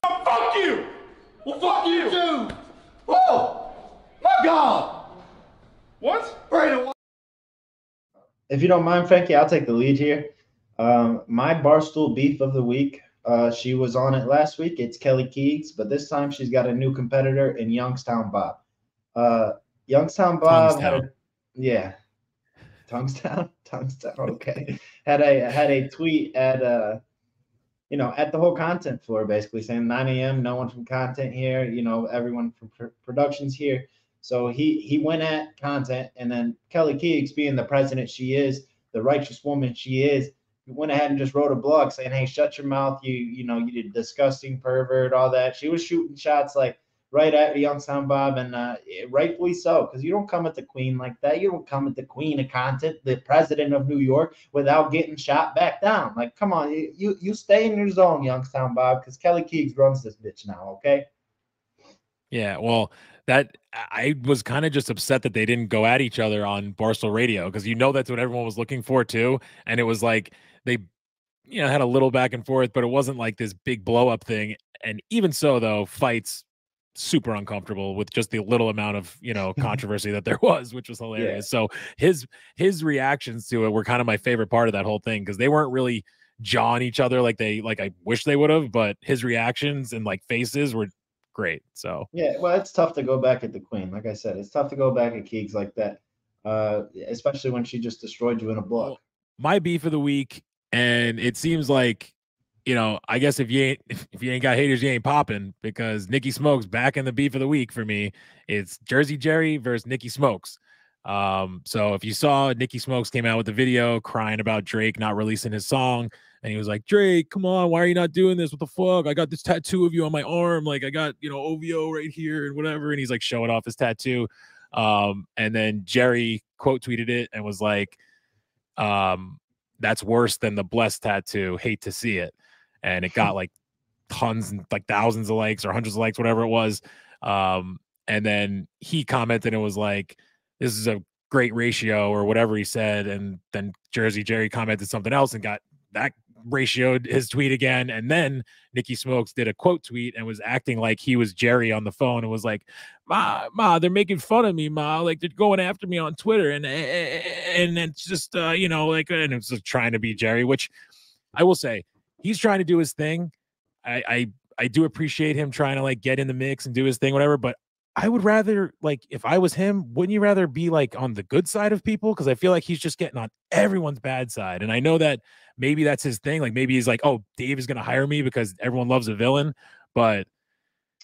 F: Oh, fuck you! Well, fuck you too! Oh my God! What? Brandon,
D: if you don't mind, Frankie, I'll take the lead here. My Barstool Beef of the week, she was on it last week. It's Kelly Keegs, but this time she's got a new competitor in Youngstown Bob. Youngstown Bob Tungstown, okay. had a tweet at at the whole content floor, basically saying 9 a.m. No one from content here. Everyone from production's here. So he went at content, and then Kelly Keegs, being the president she is, the righteous woman she is, went ahead and just wrote a blog saying, "Hey, shut your mouth, you disgusting pervert," all that. She was shooting shots like right at Youngstown Bob, and rightfully so, because you don't come at the queen like that. You don't come at the queen of content, the president of New York, without getting shot back down. Like, come on, you stay in your zone, Youngstown Bob, because Kelly Keegs runs this bitch now, okay?
A: Yeah, well, that I was kind of just upset that they didn't go at each other on Barstool Radio, because that's what everyone was looking for too. And it was like they had a little back and forth, but it wasn't like this big blow up thing. And even so, though, fights super uncomfortable with just the little amount of controversy that there was, which was hilarious. So his reactions to it were kind of my favorite part of that whole thing, because they weren't really jawing each other like I wish they would have, but his reactions and like faces were great. So
D: Yeah, well, it's tough to go back at the queen. Like I said, it's tough to go back at Keegs like that, especially when she just destroyed you in a book.
A: well, my beef of the week, and it seems like, I guess if you ain't got haters, you ain't popping, because Nikki Smokes back in the beef of the week for me. It's Jersey Jerry versus Nikki Smokes. So if you saw, Nikki Smokes came out with the video crying about Drake not releasing his song, and he was like, Drake, come on, why are you not doing this? What the fuck? I got this tattoo of you on my arm, like I got OVO right here and whatever, and he's like showing off his tattoo. And then Jerry quote tweeted it and was like, that's worse than the blessed tattoo, hate to see it. And it got like tons and like thousands of likes or hundreds of likes, whatever it was. And then he commented and was like, this is a great ratio or whatever he said. And then Jersey Jerry commented something else and got that ratioed his tweet again. And then Nikki Smokes did a quote tweet and was acting like he was Jerry on the phone and was like, Ma, they're making fun of me, Ma. Like they're going after me on Twitter. And it's just, and it's just trying to be Jerry, which I will say he's trying to do his thing. I do appreciate him trying to like get in the mix and do his thing, whatever. But I would rather, like, if I was him, wouldn't you rather be like on the good side of people? Because I feel like he's just getting on everyone's bad side. And I know that maybe that's his thing. Like maybe he's like, oh, Dave is going to hire me because everyone loves a villain. But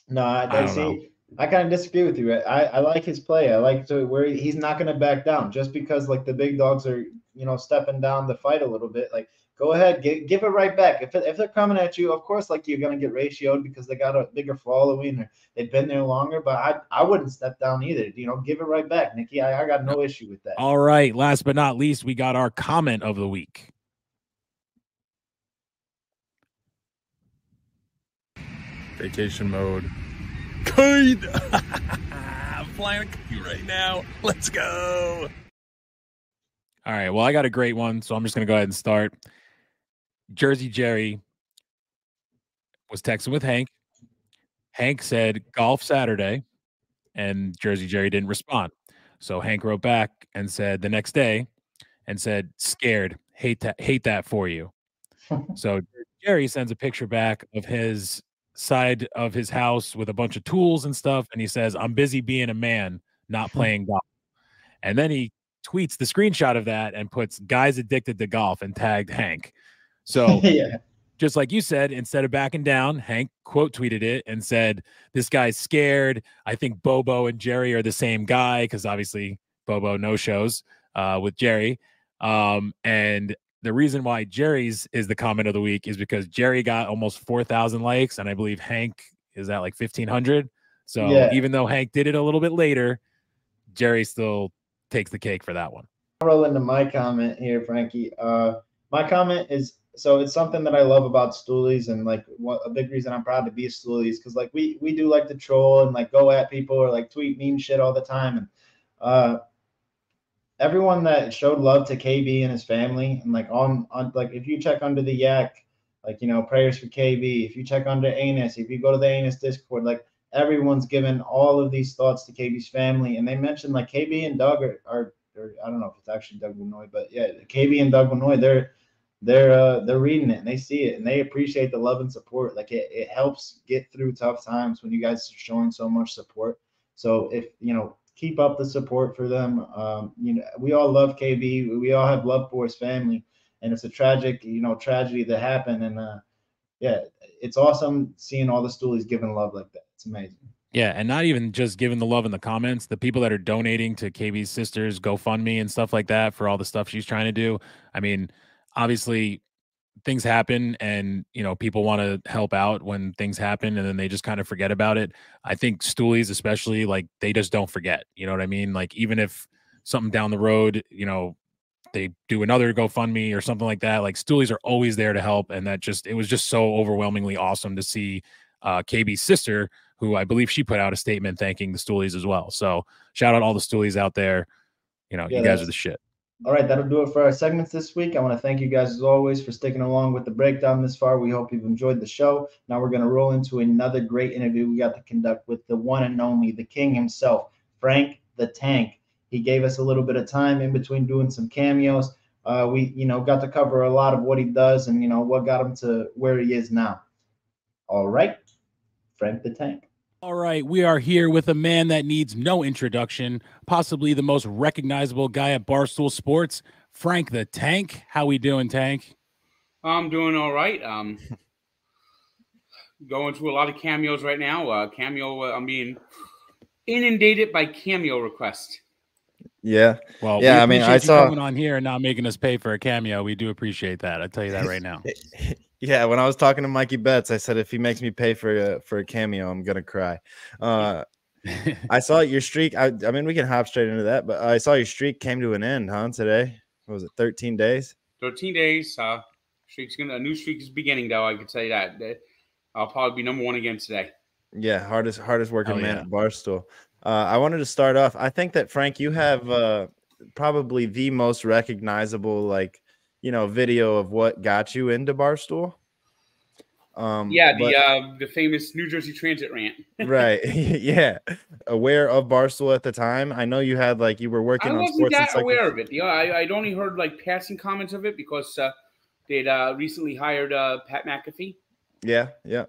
D: no,
A: I don't know.
D: I kind of disagree with you. I like his play. I like where he's not going to back down just because like the big dogs are, stepping down the fight a little bit. Like, go ahead, give it right back. If they're coming at you, of course, like you're going to get ratioed because they got a bigger following or they've been there longer. But I wouldn't step down either. Give it right back, Nikki. I got no issue with that.
A: All right. Last but not least, we got our comment of the week. Vacation mode. Kite. I'm flying a kite right now. Let's go. All right. Well, I got a great one, so I'm just going to go ahead and start. Jersey Jerry was texting with Hank. Hank said golf Saturday, and Jersey Jerry didn't respond. So Hank wrote back and said the next day and said, scared, hate that for you. So Jerry sends a picture back of his side of his house with a bunch of tools and stuff. And he says, I'm busy being a man, not playing golf. And then he tweets the screenshot of that and puts guys addicted to golf and tagged Hank. So
D: yeah.
A: Just like you said, instead of backing down, Hank quote tweeted it and said, this guy's scared. I think Bobo and Jerry are the same guy because obviously Bobo no shows with Jerry. And the reason why Jerry's is the comment of the week is because Jerry got almost 4,000 likes, and I believe Hank is at like 1,500. So
D: yeah.
A: Even though Hank did it a little bit later, Jerry still takes the cake for that one.
D: I'll roll into my comment here, Frankie. My comment is, so it's something that I love about Stoolies, and like a big reason I'm proud to be a Stoolies, because like we do like to troll and like go at people or like tweet meme shit all the time, and everyone that showed love to KB and his family, and like on like if you check under the yak, like prayers for KB. If you check under Anus, if you go to the Anus Discord, like everyone's given all of these thoughts to KB's family, and they mentioned like KB and Doug are I don't know if it's actually Doug Benoit, but yeah, KB and Doug Benoit, they're reading it and they see it and they appreciate the love and support. Like it helps get through tough times when you guys are showing so much support. So if keep up the support for them. We all love KB. We all have love for his family, and it's a tragic tragedy that happened. And yeah, it's awesome seeing all the Stoolies giving love like that. It's amazing.
A: Yeah, and not even just giving the love in the comments, the people that are donating to KB's sister's GoFundMe and stuff like that for all the stuff she's trying to do. I mean, obviously things happen and, people want to help out when things happen and then they just kind of forget about it. I think Stoolies especially, like, they just don't forget, you know what I mean? Like, even if something down the road, they do another GoFundMe or something like that, like Stoolies are always there to help. And it was just so overwhelmingly awesome to see KB's sister, who I believe she put out a statement thanking the Stoolies as well. So shout out all the Stoolies out there. You guys are the shit.
D: All right, that'll do it for our segments this week. I want to thank you guys as always for sticking along with the breakdown this far. We hope you've enjoyed the show. Now we're going to roll into another great interview we got to conduct with the one and only, the king himself, Frank the Tank. He gave us a little bit of time in between doing some cameos. we, got to cover a lot of what he does and, what got him to where he is now. All right, Frank the Tank.
A: All right, we are here with a man that needs no introduction, possibly the most recognizable guy at Barstool Sports, Frank the Tank. How we doing, Tank?
E: I'm doing all right. Going through a lot of cameos right now. I'm being inundated by cameo requests.
B: Yeah.
A: Well,
B: yeah.
A: we
B: I mean,
A: appreciate you coming on here and not making us pay for a cameo. We do appreciate that. I tell you that right now.
B: Yeah. When I was talking to Mikey Betts, I said if he makes me pay for a cameo, I'm gonna cry. I saw your streak. I mean, we can hop straight into that, but I saw your streak came to an end, huh? Today, what was it? 13 days.
E: 13 days. A new streak is beginning, though. I could say that. I'll probably be number one again today.
B: Yeah, hardest working man at Barstool. I wanted to start off. I think that Frank, you have probably the most recognizable, video of what got you into Barstool.
E: The famous New Jersey Transit rant.
B: Right. Yeah. Aware of Barstool at the time. I know you had you were working on sports.
E: I wasn't that aware of it. I'd only heard passing comments of it because they'd recently hired Pat McAfee.
B: Yeah. Yeah.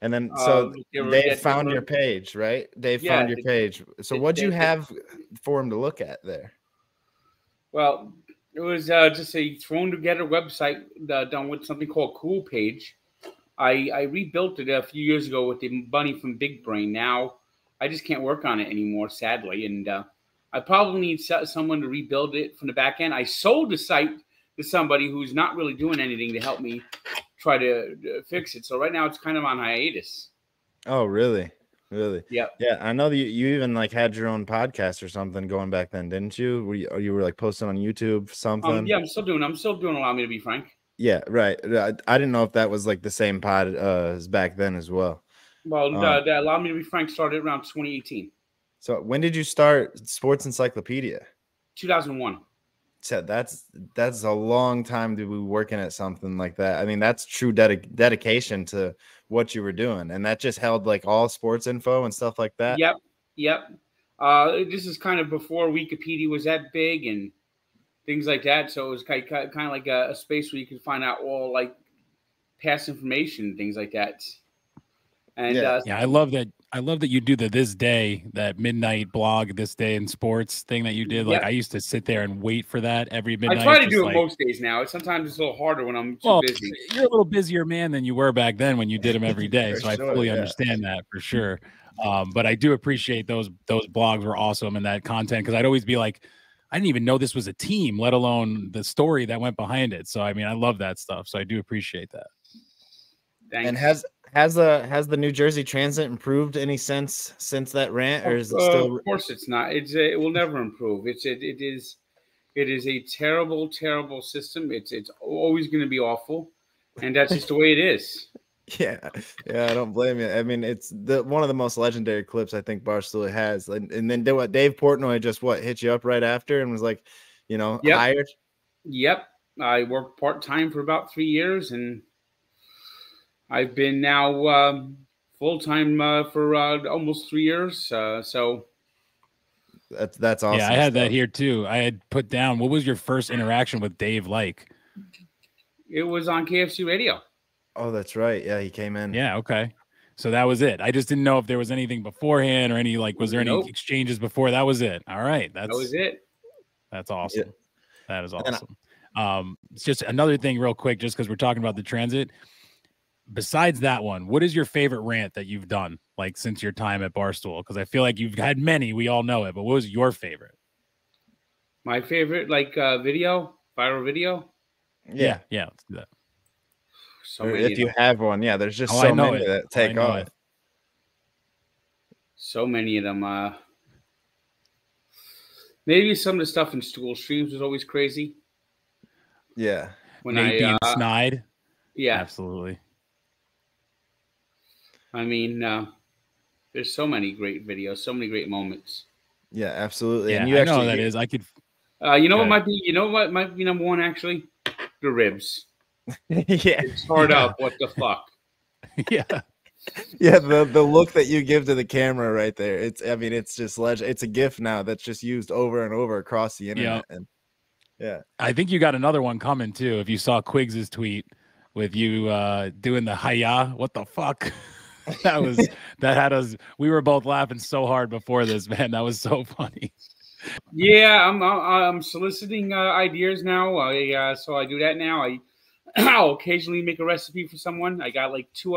B: And then Dave found your page, right? Dave found your page. So what'd you have for him to look at there?
E: Well, it was just a thrown together website done with something called Cool Page. I rebuilt it a few years ago with the bunny from Big Brain. Now I just can't work on it anymore, sadly. And I probably need someone to rebuild it from the back end. I sold the site to somebody who's not really doing anything to help me try to fix it. So right now it's kind of on hiatus.
B: Oh, really? Really?
E: Yeah.
B: Yeah. I know that you even had your own podcast or something going back then, didn't you? You were posting on YouTube something?
E: Yeah, I'm still doing Allow Me to Be Frank.
B: Yeah, right. I didn't know if that was the same pod as back then as well.
E: Well, the Allow Me to Be Frank started around 2018.
B: So when did you start Sports Encyclopedia?
E: 2001.
B: So that's a long time to be working at something like that. I mean, that's true dedication to what you were doing, and that just held all sports info and stuff like that.
E: Yep. This is kind of before Wikipedia was that big and things like that. So it was kind of like a space where you could find out all past information, things like that. And
A: I love that. I love that you do that midnight blog, This Day in Sports thing that you did. I used to sit there and wait for that every midnight.
E: I try to do it most days now. Sometimes it's a little harder when I'm too busy.
A: You're a little busier man than you were back then when you did them every day. So I fully understand that for sure. But I do appreciate those blogs were awesome and that content, because I'd always be like, I didn't even know this was a team, let alone the story that went behind it. So I mean, I love that stuff. So I do appreciate that.
E: Thanks.
B: And has the New Jersey Transit improved any since that rant, or is it still?
E: Of course, it's not. It will never improve. It is a terrible, terrible system. It's always going to be awful, and that's just the way it is.
B: Yeah, I don't blame you. I mean, it's one of the most legendary clips I think Barstool has. And then Dave Portnoy just hit you up right after and was like, hired.
E: Yep, I worked part-time for about 3 years, and I've been now full-time for almost 3 years. So
B: that's awesome.
A: Yeah, I had that here too. I had put down, what was your first interaction with Dave like?
E: It was on KFC Radio.
B: Oh, that's right. Yeah, he came in.
A: Yeah, okay. So that was it. I just didn't know if there was anything beforehand or any was there any exchanges before? That was it. All right. That
E: was it.
A: That's awesome. Yeah. That is awesome. It's just another thing real quick, just because we're talking about the transit. Besides that one, what is your favorite rant that you've done since your time at Barstool? Because I feel like you've had many. We all know it, but what was your favorite?
E: My favorite, viral video?
A: Yeah. Let's do that.
B: So if you have one, there's just so many that take off.
E: So many of them. Maybe some of the stuff in Stool Streams was always crazy.
B: Yeah.
A: When Nate being snide.
E: Yeah.
A: Absolutely.
E: I mean, there's so many great videos, so many great moments.
B: Yeah, absolutely.
A: Yeah,
B: and you
A: I know that is. I could.
E: What might be number one actually? The ribs.
B: Yeah.
E: Start up. What the fuck?
A: Yeah.
B: Yeah, the look that you give to the camera right there. It's just legend. It's a GIF now that's just used over and over across the internet.
A: Yeah.
B: And Yeah.
A: I think you got another one coming too. If you saw Quiggs's tweet with you doing the hiya, what the fuck? that had us. We were both laughing so hard before this, man. That was so funny.
E: Yeah, I'm soliciting ideas now. So I do that now. I'll occasionally make a recipe for someone. I got two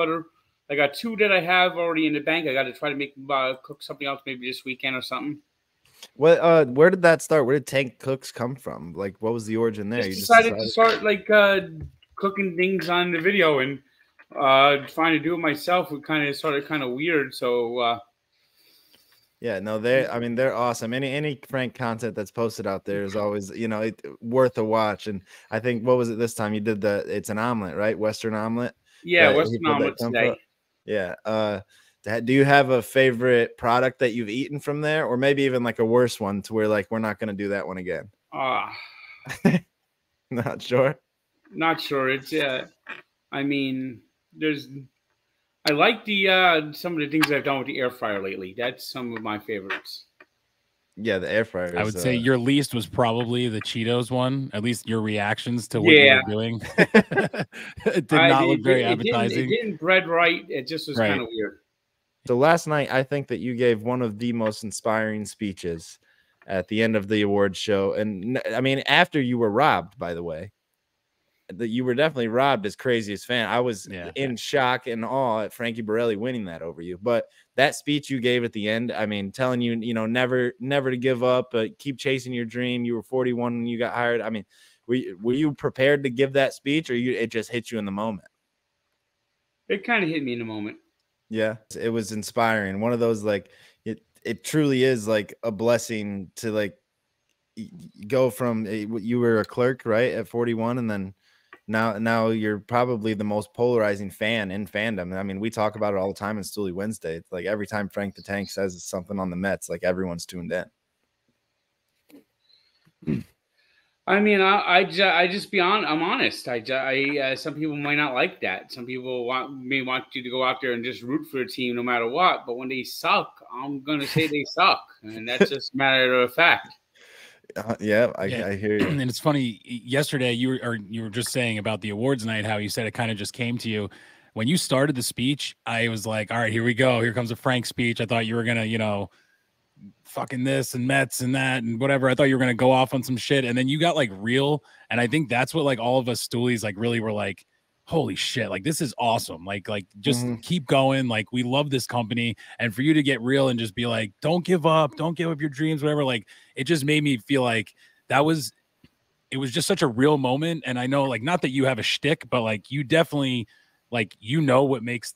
E: that I have already in the bank. I got to try to cook something else maybe this weekend or something.
B: What? Where did that start? Where did Tank Cooks come from? Like, what was the origin there?
E: Just decided to start cooking things on the video and trying to do it myself. It kind of started kind of weird. So
B: yeah, no, they're awesome. Any Frank content that's posted out there is always, worth a watch. And I think, what was it this time? You did it's an omelet, right? Western omelet.
E: Yeah, Western omelet today.
B: Yeah. Do you have a favorite product that you've eaten from there, or maybe even like a worse one to where like we're not going to do that one again? Not sure.
E: Not sure. It's I mean, I like the some of the things I've done with the air fryer lately. That's some of my favorites.
B: Yeah, the air fryer.
A: I would say your least was probably the Cheetos one. At least your reactions to what you were doing. It did not look very appetizing.
E: It didn't bread right. It just was kind of weird.
B: So last night, I think that you gave one of the most inspiring speeches at the end of the awards show. And I mean, after you were robbed, by the way, that you were definitely robbed as Craziest Fan. I was in shock and awe at Frankie Borelli winning that over you. But that speech you gave at the end, I mean, telling you, never to give up, but keep chasing your dream. You were 41 when you got hired. I mean, were you prepared to give that speech, or it just hit you in the moment?
E: It kind of hit me in the moment.
B: Yeah, it was inspiring. One of those, like, it truly is like a blessing to like go from you were a clerk, right, at 41, and then now you're probably the most polarizing fan in fandom. I mean, we talk about it all the time in Stoolie Wednesday. It's like every time Frank the Tank says something on the Mets, like everyone's tuned in.
E: I mean, I'm honest. Some people might not like that. Some people may want you to go out there and just root for a team no matter what. But when they suck, I'm going to say they suck. And that's just a matter of fact.
B: I hear you.
A: And it's funny, yesterday you were just saying about the awards night, how you said it kind of just came to you. When you started the speech, I was like, all right, here we go. Here comes a Frank speech. I thought you were going to, fucking this and Mets and that and whatever. I thought you were going to go off on some shit. And then you got like real. And I think that's what like all of us Stoolies like really were like, holy shit, like this is awesome. Like just keep going. Like we love this company. And for you to get real and just be like, don't give up your dreams, whatever. Like it just made me feel like it was just such a real moment. And I know like, not that you have a shtick, but like you definitely like, what makes,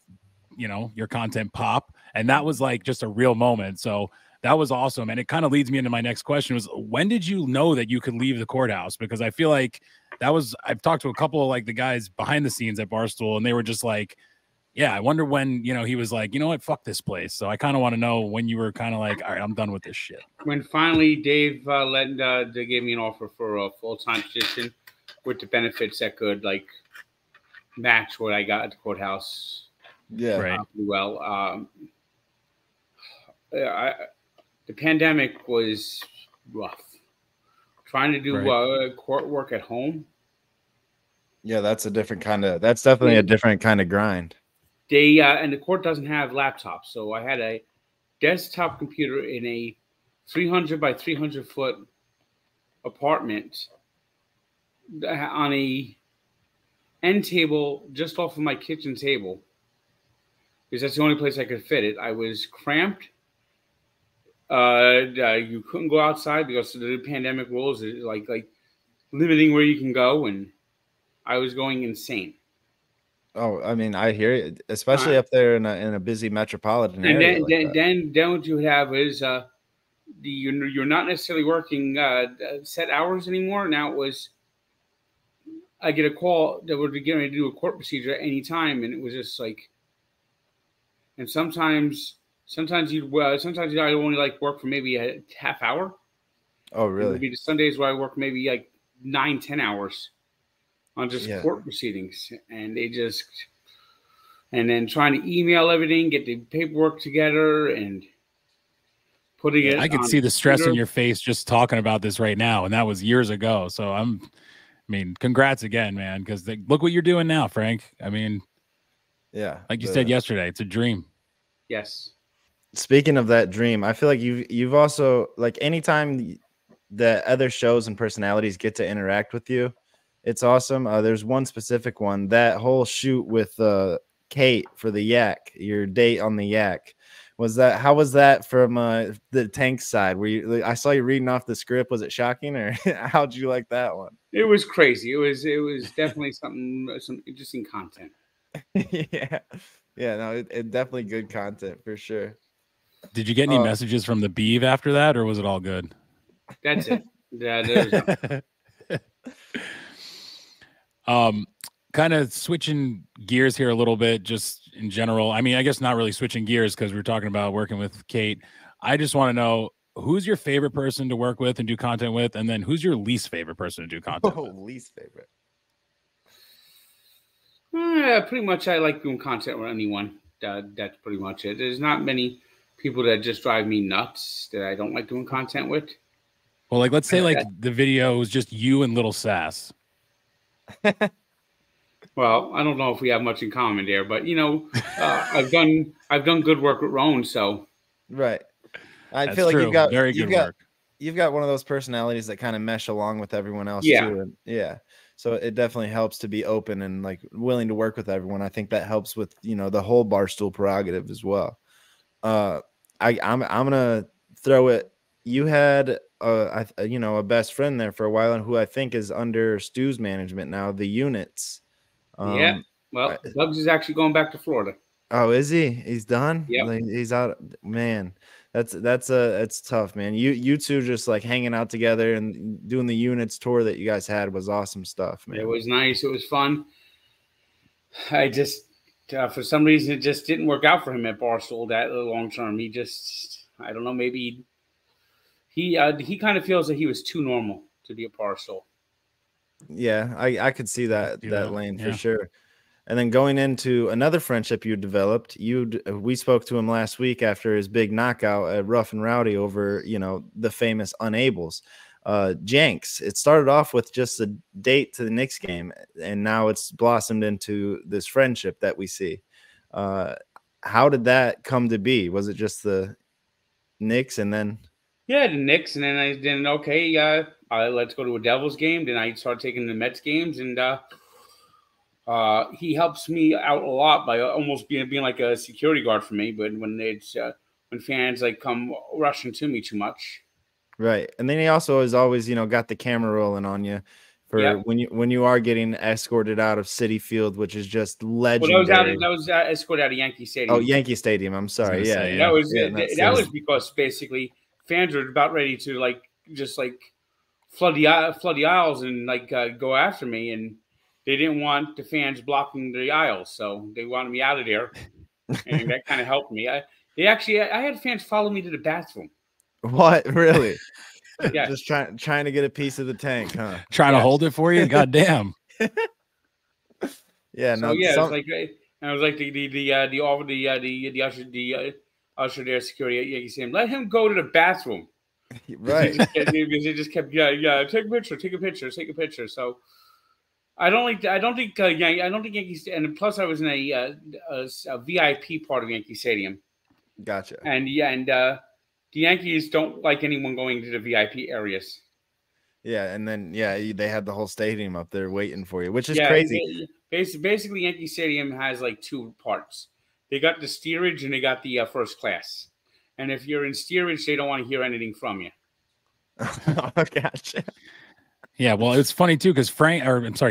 A: your content pop. And that was like just a real moment. So that was awesome. And it kind of leads me into my next question was, when did you know that you could leave the Courthouse? Because I feel like I've talked to a couple of like the guys behind the scenes at Barstool, and they were just like, yeah, I wonder when, he was like, you know what, fuck this place. So I kind of want to know when you were kind of like, all right, I'm done with this shit.
E: When finally Dave they gave me an offer for a full-time position with the benefits that could like match what I got at the Courthouse.
B: Yeah.
A: Right.
E: Well, the pandemic was rough. Trying to do court work at home.
B: Yeah, that's definitely a different kind of grind.
E: And the court doesn't have laptops, so I had a desktop computer in a 300 by 300 foot apartment on a end table just off of my kitchen table, because that's the only place I could fit it. I was cramped. You couldn't go outside because of the pandemic rules, like limiting where you can go, and I was going insane.
B: Oh, I mean, I hear it, especially up there in a busy metropolitan area.
E: And then what you have is you're not necessarily working set hours anymore. Now I get a call that we're getting ready to do a court procedure at any time, and it was just like, and sometimes I only like work for maybe a half hour.
B: Oh, really?
E: It would be some days where I work maybe like 9-10 hours on just court proceedings, and and then trying to email everything, get the paperwork together, and putting it.
A: I could
E: on
A: see the stress in
E: Twitter.
A: your face just talking about this right now, and that was years ago. So I mean, congrats again, man, because look what you're doing now, Frank. I mean,
B: Yeah,
A: like you said yesterday, it's a dream.
E: Yes.
B: Speaking of that dream, I feel like you've also, like, anytime that other shows and personalities get to interact with you, it's awesome. There's one specific one, that whole shoot with Kate for the Yak, your date on the Yak. How was that from the Tank side? I saw you reading off the script. Was it shocking, or how'd you like that one?
E: It was crazy. It was definitely some interesting content.
B: Yeah, no, it definitely good content for sure.
A: Did you get any messages from the Beeve after that, or was it all good?
E: That's it. Yeah, there's
A: kind of switching gears here a little bit, just in general. I mean, I guess not really switching gears because we're talking about working with Kate. I just want to know, who's your favorite person to work with and do content with, and then who's your least favorite person to do content with?
B: Least favorite.
E: Pretty much, I like doing content with anyone. That's pretty much it. There's not many people that just drive me nuts that I don't like doing content with.
A: Well, like, let's say like the video was just you and Little Sass.
E: Well, I don't know if we have much in common there, but you know, I've done good work with Roan, so
B: right. I
A: That's
B: feel like
A: true.
B: you've got
A: Very good work.
B: You've got one of those personalities that kind of mesh along with everyone else
E: Yeah.
B: too. And yeah. So it definitely helps to be open and like willing to work with everyone. I think that helps with, you know, the whole Barstool prerogative as well. I'm gonna throw it. You had a best friend there for a while, and who I think is under Stu's management now, the Units.
E: yeah. Well, Doug's is actually going back to Florida.
B: Oh, is he? He's done?
E: Yep.
B: Like, he's out. Man, it's tough, man. You two just like hanging out together and doing the Units tour that you guys had was awesome stuff, man.
E: It was nice. It was fun. I just, for some reason, it just didn't work out for him at Barstool that long term. He just, I don't know, maybe he kind of feels that he was too normal to be a Barstool.
B: Yeah, I could see that lane
A: yeah.
B: for sure. And then going into another friendship you developed, we spoke to him last week after his big knockout at Rough and Rowdy over, you know, the famous Unables. Jenks, it started off with just a date to the Knicks game, and now it's blossomed into this friendship that we see. How did that come to be? Was it just the Knicks and then?
E: Yeah, the Knicks, and then okay, let's go to a Devils game. Then I started taking the Mets games, and he helps me out a lot by almost being like a security guard for me. But when fans like come rushing to me too much,
B: right? And then he also is always, you know, got the camera rolling on you for when you are getting escorted out of Citi Field, which is just legendary.
E: Well, that was escorted out of Yankee Stadium.
B: Oh, Yankee Stadium. I'm sorry. Yeah,
E: that was because basically fans were about ready to just flood the aisles and go after me, and they didn't want the fans blocking the aisles, so they wanted me out of there, and that kind of helped me. I had fans follow me to the bathroom.
B: What, really?
E: Yeah,
B: just trying to get a piece of the tank, huh?
A: Trying to hold it for you? God damn.
B: Yeah, no.
E: So, yeah, it was like the usher there, security at Yankee Stadium, let him go to the bathroom.
B: Right.
E: Because he just kept take a picture. So I don't think Yankees, and plus I was in a VIP part of Yankee Stadium.
B: Gotcha.
E: And the Yankees don't like anyone going to the VIP areas.
B: Yeah, and then they had the whole stadium up there waiting for you, which is crazy.
E: Basically, Yankee Stadium has like two parts. They got the steerage and they got the first class. And if you're in steerage, they don't want to hear anything from you.
B: Oh, gotcha.
A: Yeah, well, it's funny too because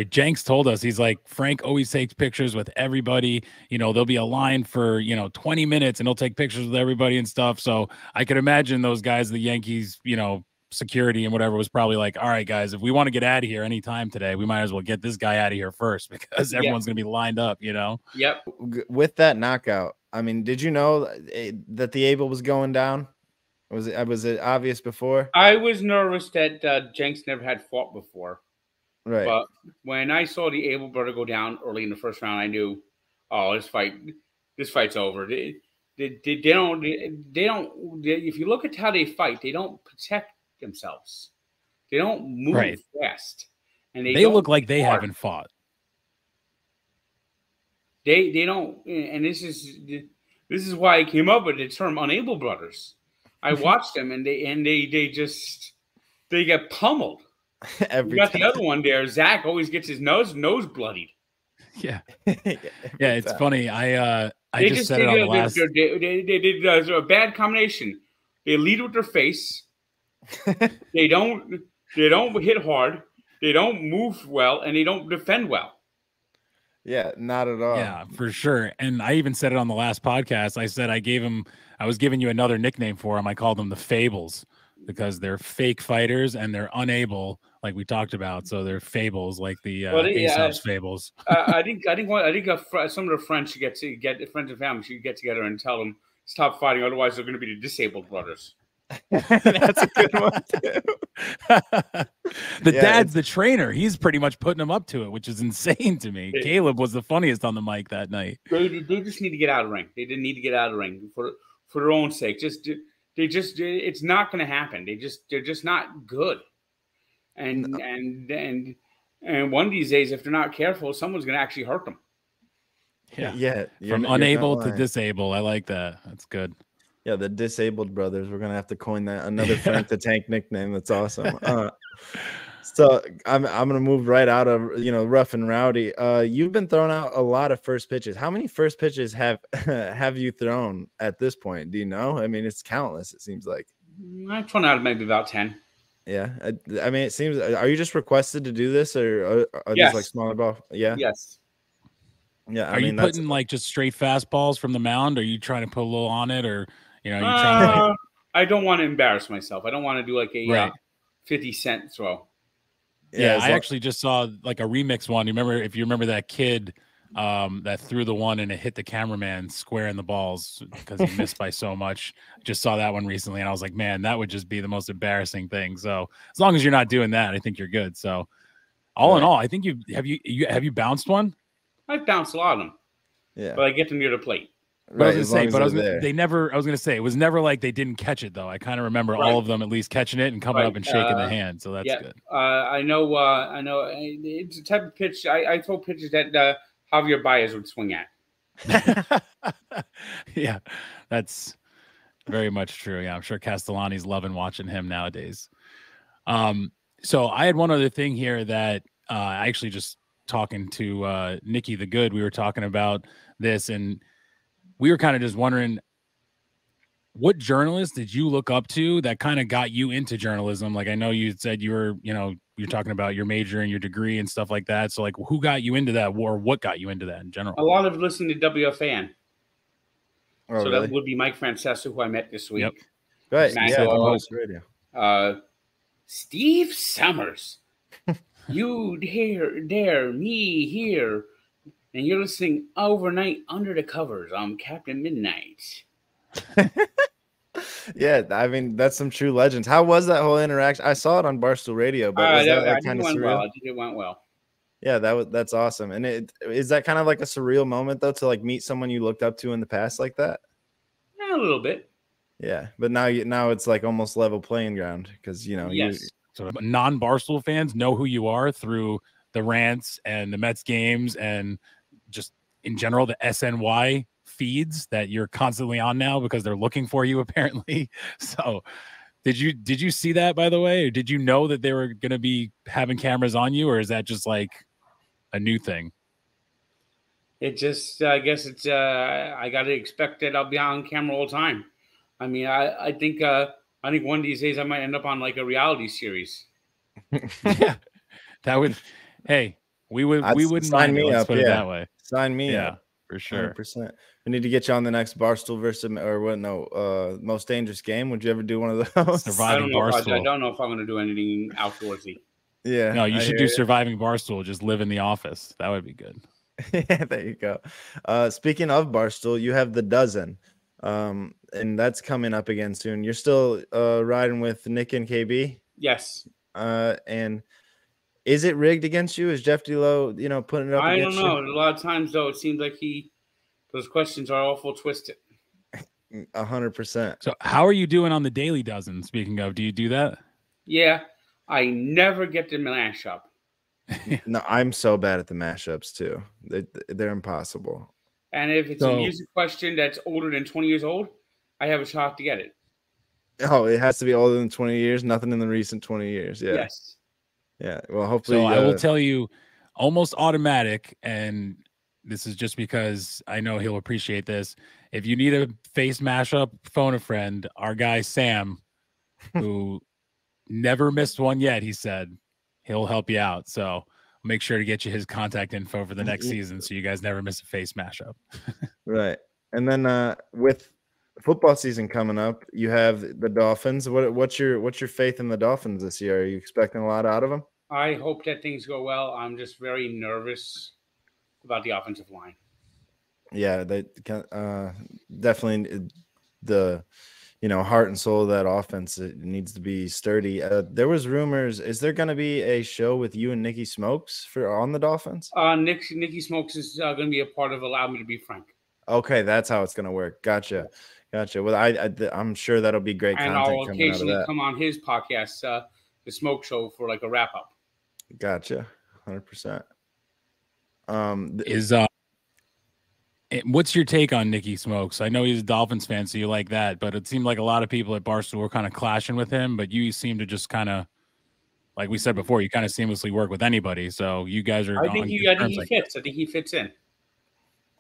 A: Jenks told us, he's like, Frank always takes pictures with everybody. You know, there'll be a line for 20 minutes, and he'll take pictures with everybody and stuff. So I could imagine those guys, the Yankees, security and whatever, was probably like, all right, guys, if we want to get out of here anytime today, we might as well get this guy out of here first because everyone's going to be lined up.
E: Yep.
B: With that knockout, I mean, did you know that the Abel was going down? Was it obvious before?
E: I was nervous that Jenks never had fought before.
B: Right.
E: But when I saw the Abel brother go down early in the first round, I knew, oh, this fight's over. If you look at how they fight, they don't protect themselves. They don't move
A: Right.
E: fast, and
A: They
E: don't
A: look like they
E: hard.
A: haven't fought.
E: They don't, and this is why I came up with the term "unable brothers." I watched them, and they get pummeled.
B: Every
E: You got
B: time.
E: the other one there. Zach always gets his nose bloodied.
A: Yeah.
B: Every
A: Yeah, it's
B: time.
A: funny. I
E: They
A: just said it on the last.
E: They did a bad combination. They lead with their face. They don't hit hard. They don't move well, and they don't defend well.
B: Yeah, not at all.
A: Yeah, for sure. And I even said it on the last podcast. I said I was giving you another nickname for them. I called them the Fables because they're fake fighters and they're unable, like we talked about. So they're fables, like the Aesop's fables.
E: I think some of the friends should get friends and family should get together and tell them stop fighting. Otherwise, they're going to be the disabled brothers.
B: That's a good one too.
A: Dad's the trainer. He's pretty much putting him up to it, which is insane to me.
E: Yeah.
A: Caleb was the funniest on the mic that night.
E: They just need to get out of the ring. They didn't need to get out of the ring for their own sake. It's not going to happen. They're just not good. And one of these days, if they're not careful, someone's going to actually hurt them.
B: Yeah.
A: From unable to disable. I like that. That's good.
B: Yeah, the disabled brothers. We're gonna have to coin that another Frank the Tank nickname. That's awesome. So I'm gonna move right out of rough and rowdy. You've been throwing out a lot of first pitches. How many first pitches have you thrown at this point? Do you know? I mean, it's countless. It seems like.
E: I've thrown out maybe about 10.
B: Yeah, I mean, it seems. Are you just requested to do this, or are
E: Yes.
B: these like smaller ball? Yeah.
E: Yes.
B: Yeah.
A: Are you putting like just straight fastballs from the mound? Or are you trying to put a little on it, or you trying to like...
E: I don't want to embarrass myself. I don't want to do like a
A: Right.
E: 50-cent throw.
A: Yeah, I actually just saw like a remix one. If you remember that kid that threw the one and it hit the cameraman square in the balls because he missed by so much. Just saw that one recently, and I was like, man, that would just be the most embarrassing thing. So as long as you're not doing that, I think you're good. So all in all, I think have you bounced one?
E: I've bounced a lot of them.
B: Yeah,
E: but I get them near the plate.
A: Right, I was gonna say, it was never like they didn't catch it though. I kind of remember all of them at least catching it and coming up and shaking the hand. So that's good.
E: I know. It's a type of pitch. I throw pitches that Javier Baez would swing at.
A: Yeah, that's very much true. Yeah, I'm sure Castellani's loving watching him nowadays. So I had one other thing here that I actually just talking to Nikki the Good. We were talking about this, and we were kind of just wondering, what journalist did you look up to that kind of got you into journalism? Like, I know you said you were, you're talking about your major and your degree and stuff like that. So like, who got you into that, or what got you into that in general?
E: A lot of listening to WFAN.
B: Oh,
E: so
B: really?
E: that would be Mike Francesa, who I met this week.
A: Yep.
B: Right.
E: Yeah.
B: Radio.
E: Steve Summers. You dare me here. And you're listening overnight under the covers on Captain Midnight.
B: Yeah, I mean, that's some true legends. How was that whole interaction? I saw it on Barstool Radio, but was that kind of surreal?
E: Well. I think it went well.
B: Yeah, that's awesome. And is that kind of like a surreal moment though, to like meet someone you looked up to in the past like that?
E: Yeah, a little bit.
B: Yeah, but now it's like almost level playing ground because
E: Yes.
A: So non-Barstool fans know who you are through the rants and the Mets games and just in general the SNY feeds that you're constantly on now because they're looking for you apparently. So did you see that, by the way, or did you know that they were going to be having cameras on you, or is that just like a new thing?
E: It just I guess it's I got to expect that I'll be on camera all the time. I mean, I think one of these days I might end up on like a reality series.
A: Yeah, that would. Hey, we wouldn't
B: sign
A: mind
B: me
A: it. Let's
B: up.
A: put it that way.
B: Sign me
A: Yeah,
B: up.
A: for sure.
B: 100%. We need to get you on the next Barstool versus Most Dangerous Game. Would you ever do one of those?
A: Surviving Barstool.
E: I don't know if I'm going to do anything outdoorsy.
B: Yeah.
A: No, you should do Surviving Barstool. Just live in the office. That would be good.
B: Yeah, there you go. Speaking of Barstool, you have the dozen, and that's coming up again soon. You're still riding with Nick and KB.
E: Yes.
B: And is it rigged against you? Is Jeff D'Lo, putting it up?
E: I
B: against
E: don't know.
B: you?
E: A lot of times though, it seems like those questions are awful twisted.
B: 100%.
A: So how are you doing on the daily dozen? Speaking of, do you do that?
E: Yeah, I never get to mash up.
B: No, I'm so bad at the mashups too. They're impossible.
E: And if it's a
A: So-
E: music question that's older than 20 years old, I have a shot to get it.
B: Oh, it has to be older than 20 years. Nothing in the recent 20 years. Yeah.
E: Yes.
B: Yeah. Well, hopefully.
A: So I will tell you, almost automatic, and this is just because I know he'll appreciate this. If you need a face mashup, phone a friend. Our guy Sam, who never missed one yet, he said he'll help you out. So make sure to get you his contact info for the next season, so you guys never miss a face mashup.
B: Right. And then with football season coming up, you have the Dolphins. What's your faith in the Dolphins this year? Are you expecting a lot out of them?
E: I hope that things go well. I'm just very nervous about the offensive line.
B: Yeah, they definitely the heart and soul of that offense. It needs to be sturdy. There was rumors. Is there going to be a show with you and Nikki Smokes on the Dolphins?
E: Nikki Smokes is going to be a part of Allow Me to Be Frank.
B: Okay, that's how it's going to work. Gotcha. Well, I'm sure that'll be great
E: And
B: content
E: I'll
B: coming out of
E: occasionally
B: that.
E: come on his podcast, the Smoke Show, for like a wrap up.
B: Gotcha, 100%.
A: What's your take on Nikki Smokes? I know he's a Dolphins fan, so you like that, but it seemed like a lot of people at Barstool were kind of clashing with him, but you seem to just kind of, like we said before, you kind of seamlessly work with anybody. So you guys are.
E: I think he fits. I think he fits in.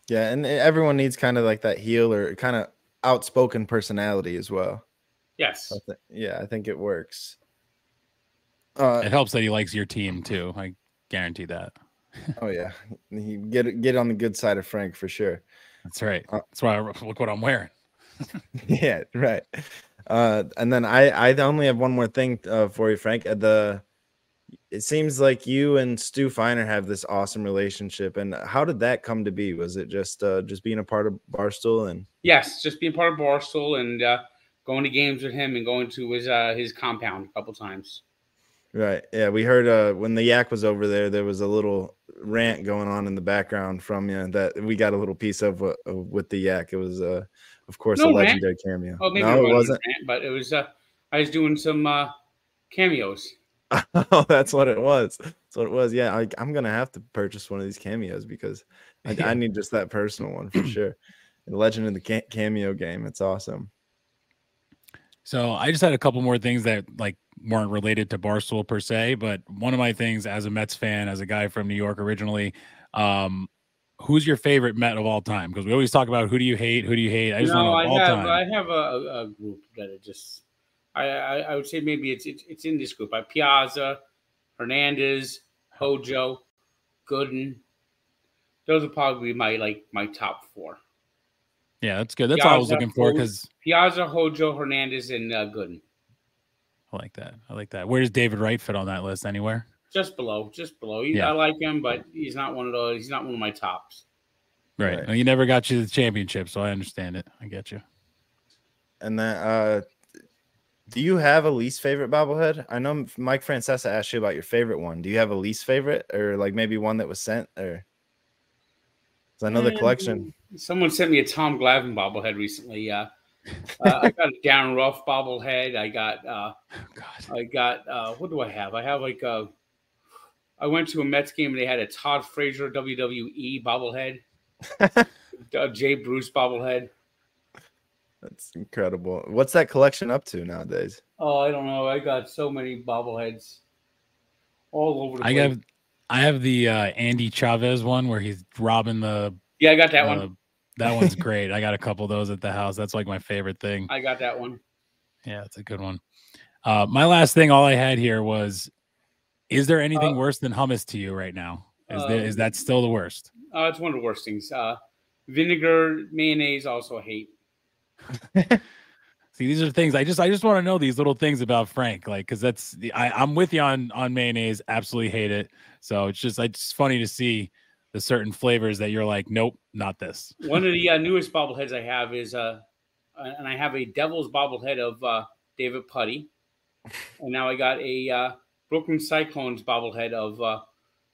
B: Yeah, and everyone needs kind of like that heel or kind of outspoken personality as well.
E: Yes.
B: I think it works.
A: It helps that he likes your team too. I guarantee that.
B: Oh yeah, he get on the good side of Frank for sure.
A: That's right. That's why look what I'm wearing.
B: Yeah, right. And then I only have one more thing for you, Frank. It seems like you and Stu Feiner have this awesome relationship. And how did that come to be? Was it just being a part of Barstool? And
E: yes, just being part of Barstool and going to games with him and going to his compound a couple times.
B: Right. Yeah, we heard when the Yak was over there was a little rant going on in the background from you that we got a little piece of with the Yak. It was, of course, a legendary cameo.
E: Oh, maybe
B: no, it wasn't.
E: Rant, but it was. I was doing some cameos.
B: Oh, that's what it was. That's what it was. Yeah, I'm gonna have to purchase one of these cameos because I need just that personal one for sure. The Legend of the Cameo game. It's awesome.
A: So I just had a couple more things that like weren't related to Barstool per se, but one of my things as a Mets fan, as a guy from New York originally, who's your favorite Met of all time? Because we always talk about who do you hate? I just want to know all time.
E: I have a group that it just. I would say maybe it's in this group. Piazza, Hernandez, Hojo, Gooden. Those are probably my top four.
A: Yeah, that's good. That's all I was looking for because
E: Piazza, Hojo, Hernandez, and Gooden.
A: I like that. Where does David Wright fit on that list? Anywhere?
E: Just below.
A: Yeah.
E: I like him, but he's not one of those. He's not one of my tops.
A: Right. Well, he never got you the championship, so I understand it. I get you.
B: And then, do you have a least favorite bobblehead? I know Mike Francesa asked you about your favorite one. Do you have a least favorite, or like maybe one that was sent, or? I know the collection.
E: Someone sent me a Tom Glavine bobblehead recently. I got a Darren Ruff bobblehead. I got what do I have? I have I went to a Mets game and they had a Todd Frazier WWE bobblehead, Jay Bruce bobblehead.
B: That's incredible. What's that collection up to nowadays?
E: Oh, I don't know. I got so many bobbleheads all over the place.
A: I have the Andy Chavez one where he's robbing the.
E: Yeah, I got that one.
A: That one's great. I got a couple of those at the house. That's like my favorite thing.
E: I got that one.
A: Yeah, it's a good one. My last thing, all I had here was, is there anything worse than hummus to you right now? Is that still the worst?
E: It's one of the worst things. Vinegar, mayonnaise, also hate.
A: See, these are things I just want to know these little things about Frank, like because that's I'm with you on mayonnaise. Absolutely hate it. So it's funny to see the certain flavors that you're like, nope, not this.
E: One of the newest bobbleheads I have is and I have a Devil's bobblehead of David Putty, and now I got a Brooklyn Cyclones bobblehead of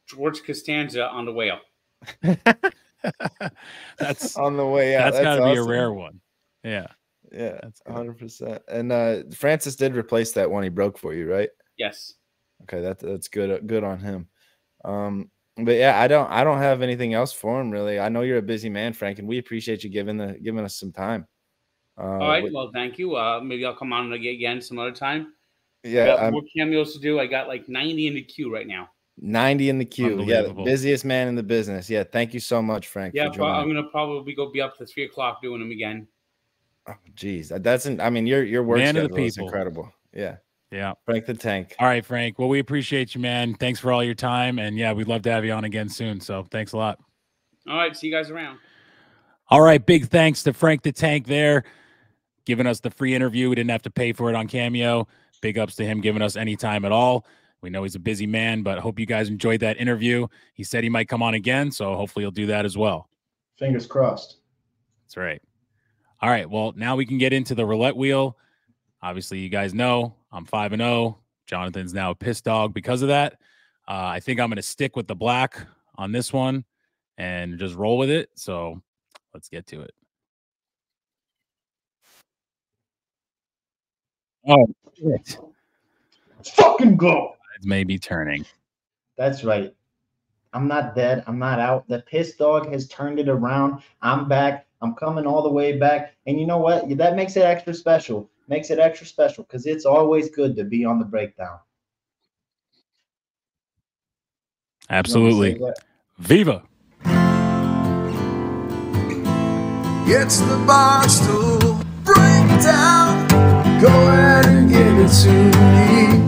E: George Costanza on the whale.
A: That's
B: on the way out.
A: That's got to be a
B: awesome.
A: rare one. Yeah.
B: Yeah,
A: That's good.
B: 100%. And Francis did replace that one he broke for you, right?
E: Yes.
B: Okay, that's good. Good on him. But yeah, I don't have anything else for him really. I know you're a busy man, Frank, and we appreciate you giving us some time.
E: All right. Well, thank you. Maybe I'll come on again some other time. I
B: Yeah,
E: got more cameos to do. I got like 90 in the queue right now.
B: 90 in the queue. Yeah, the
A: Unbelievable.
B: busiest man in the business. Yeah, thank you so much, Frank.
E: Yeah,
B: for joining.
E: I'm gonna probably be up to 3 o'clock doing them again.
B: Oh, geez, I mean, your work
A: Man of the
B: schedule is
A: people.
B: incredible. Yeah,
A: Yeah.
B: Frank the Tank.
A: All right, Frank. Well, we appreciate you, man. Thanks for all your time. And yeah, we'd love to have you on again soon. So thanks a lot.
E: All right, see you guys around.
A: All right. Big thanks to Frank the Tank there, giving us the free interview. We didn't have to pay for it on Cameo. Big ups to him giving us any time at all. We know he's a busy man, but hope you guys enjoyed that interview. He said he might come on again, so hopefully he'll do that as well.
D: Fingers crossed.
A: That's right. All right. Well, now we can get into the roulette wheel. Obviously, you guys know I'm 5-0. Jonathan's now a piss dog because of that. I think I'm going to stick with the black on this one and just roll with it. So let's get to it. Oh, shit.
D: Let's fucking go.
A: It may be turning.
D: That's right. I'm not dead. I'm not out. The piss dog has turned it around. I'm back. I'm coming all the way back. And you know what? That makes it extra special. Makes it extra special because it's always good to be on the breakdown.
A: Absolutely. Viva.
G: It's the Barstool Breakdown. Go ahead and give it to me.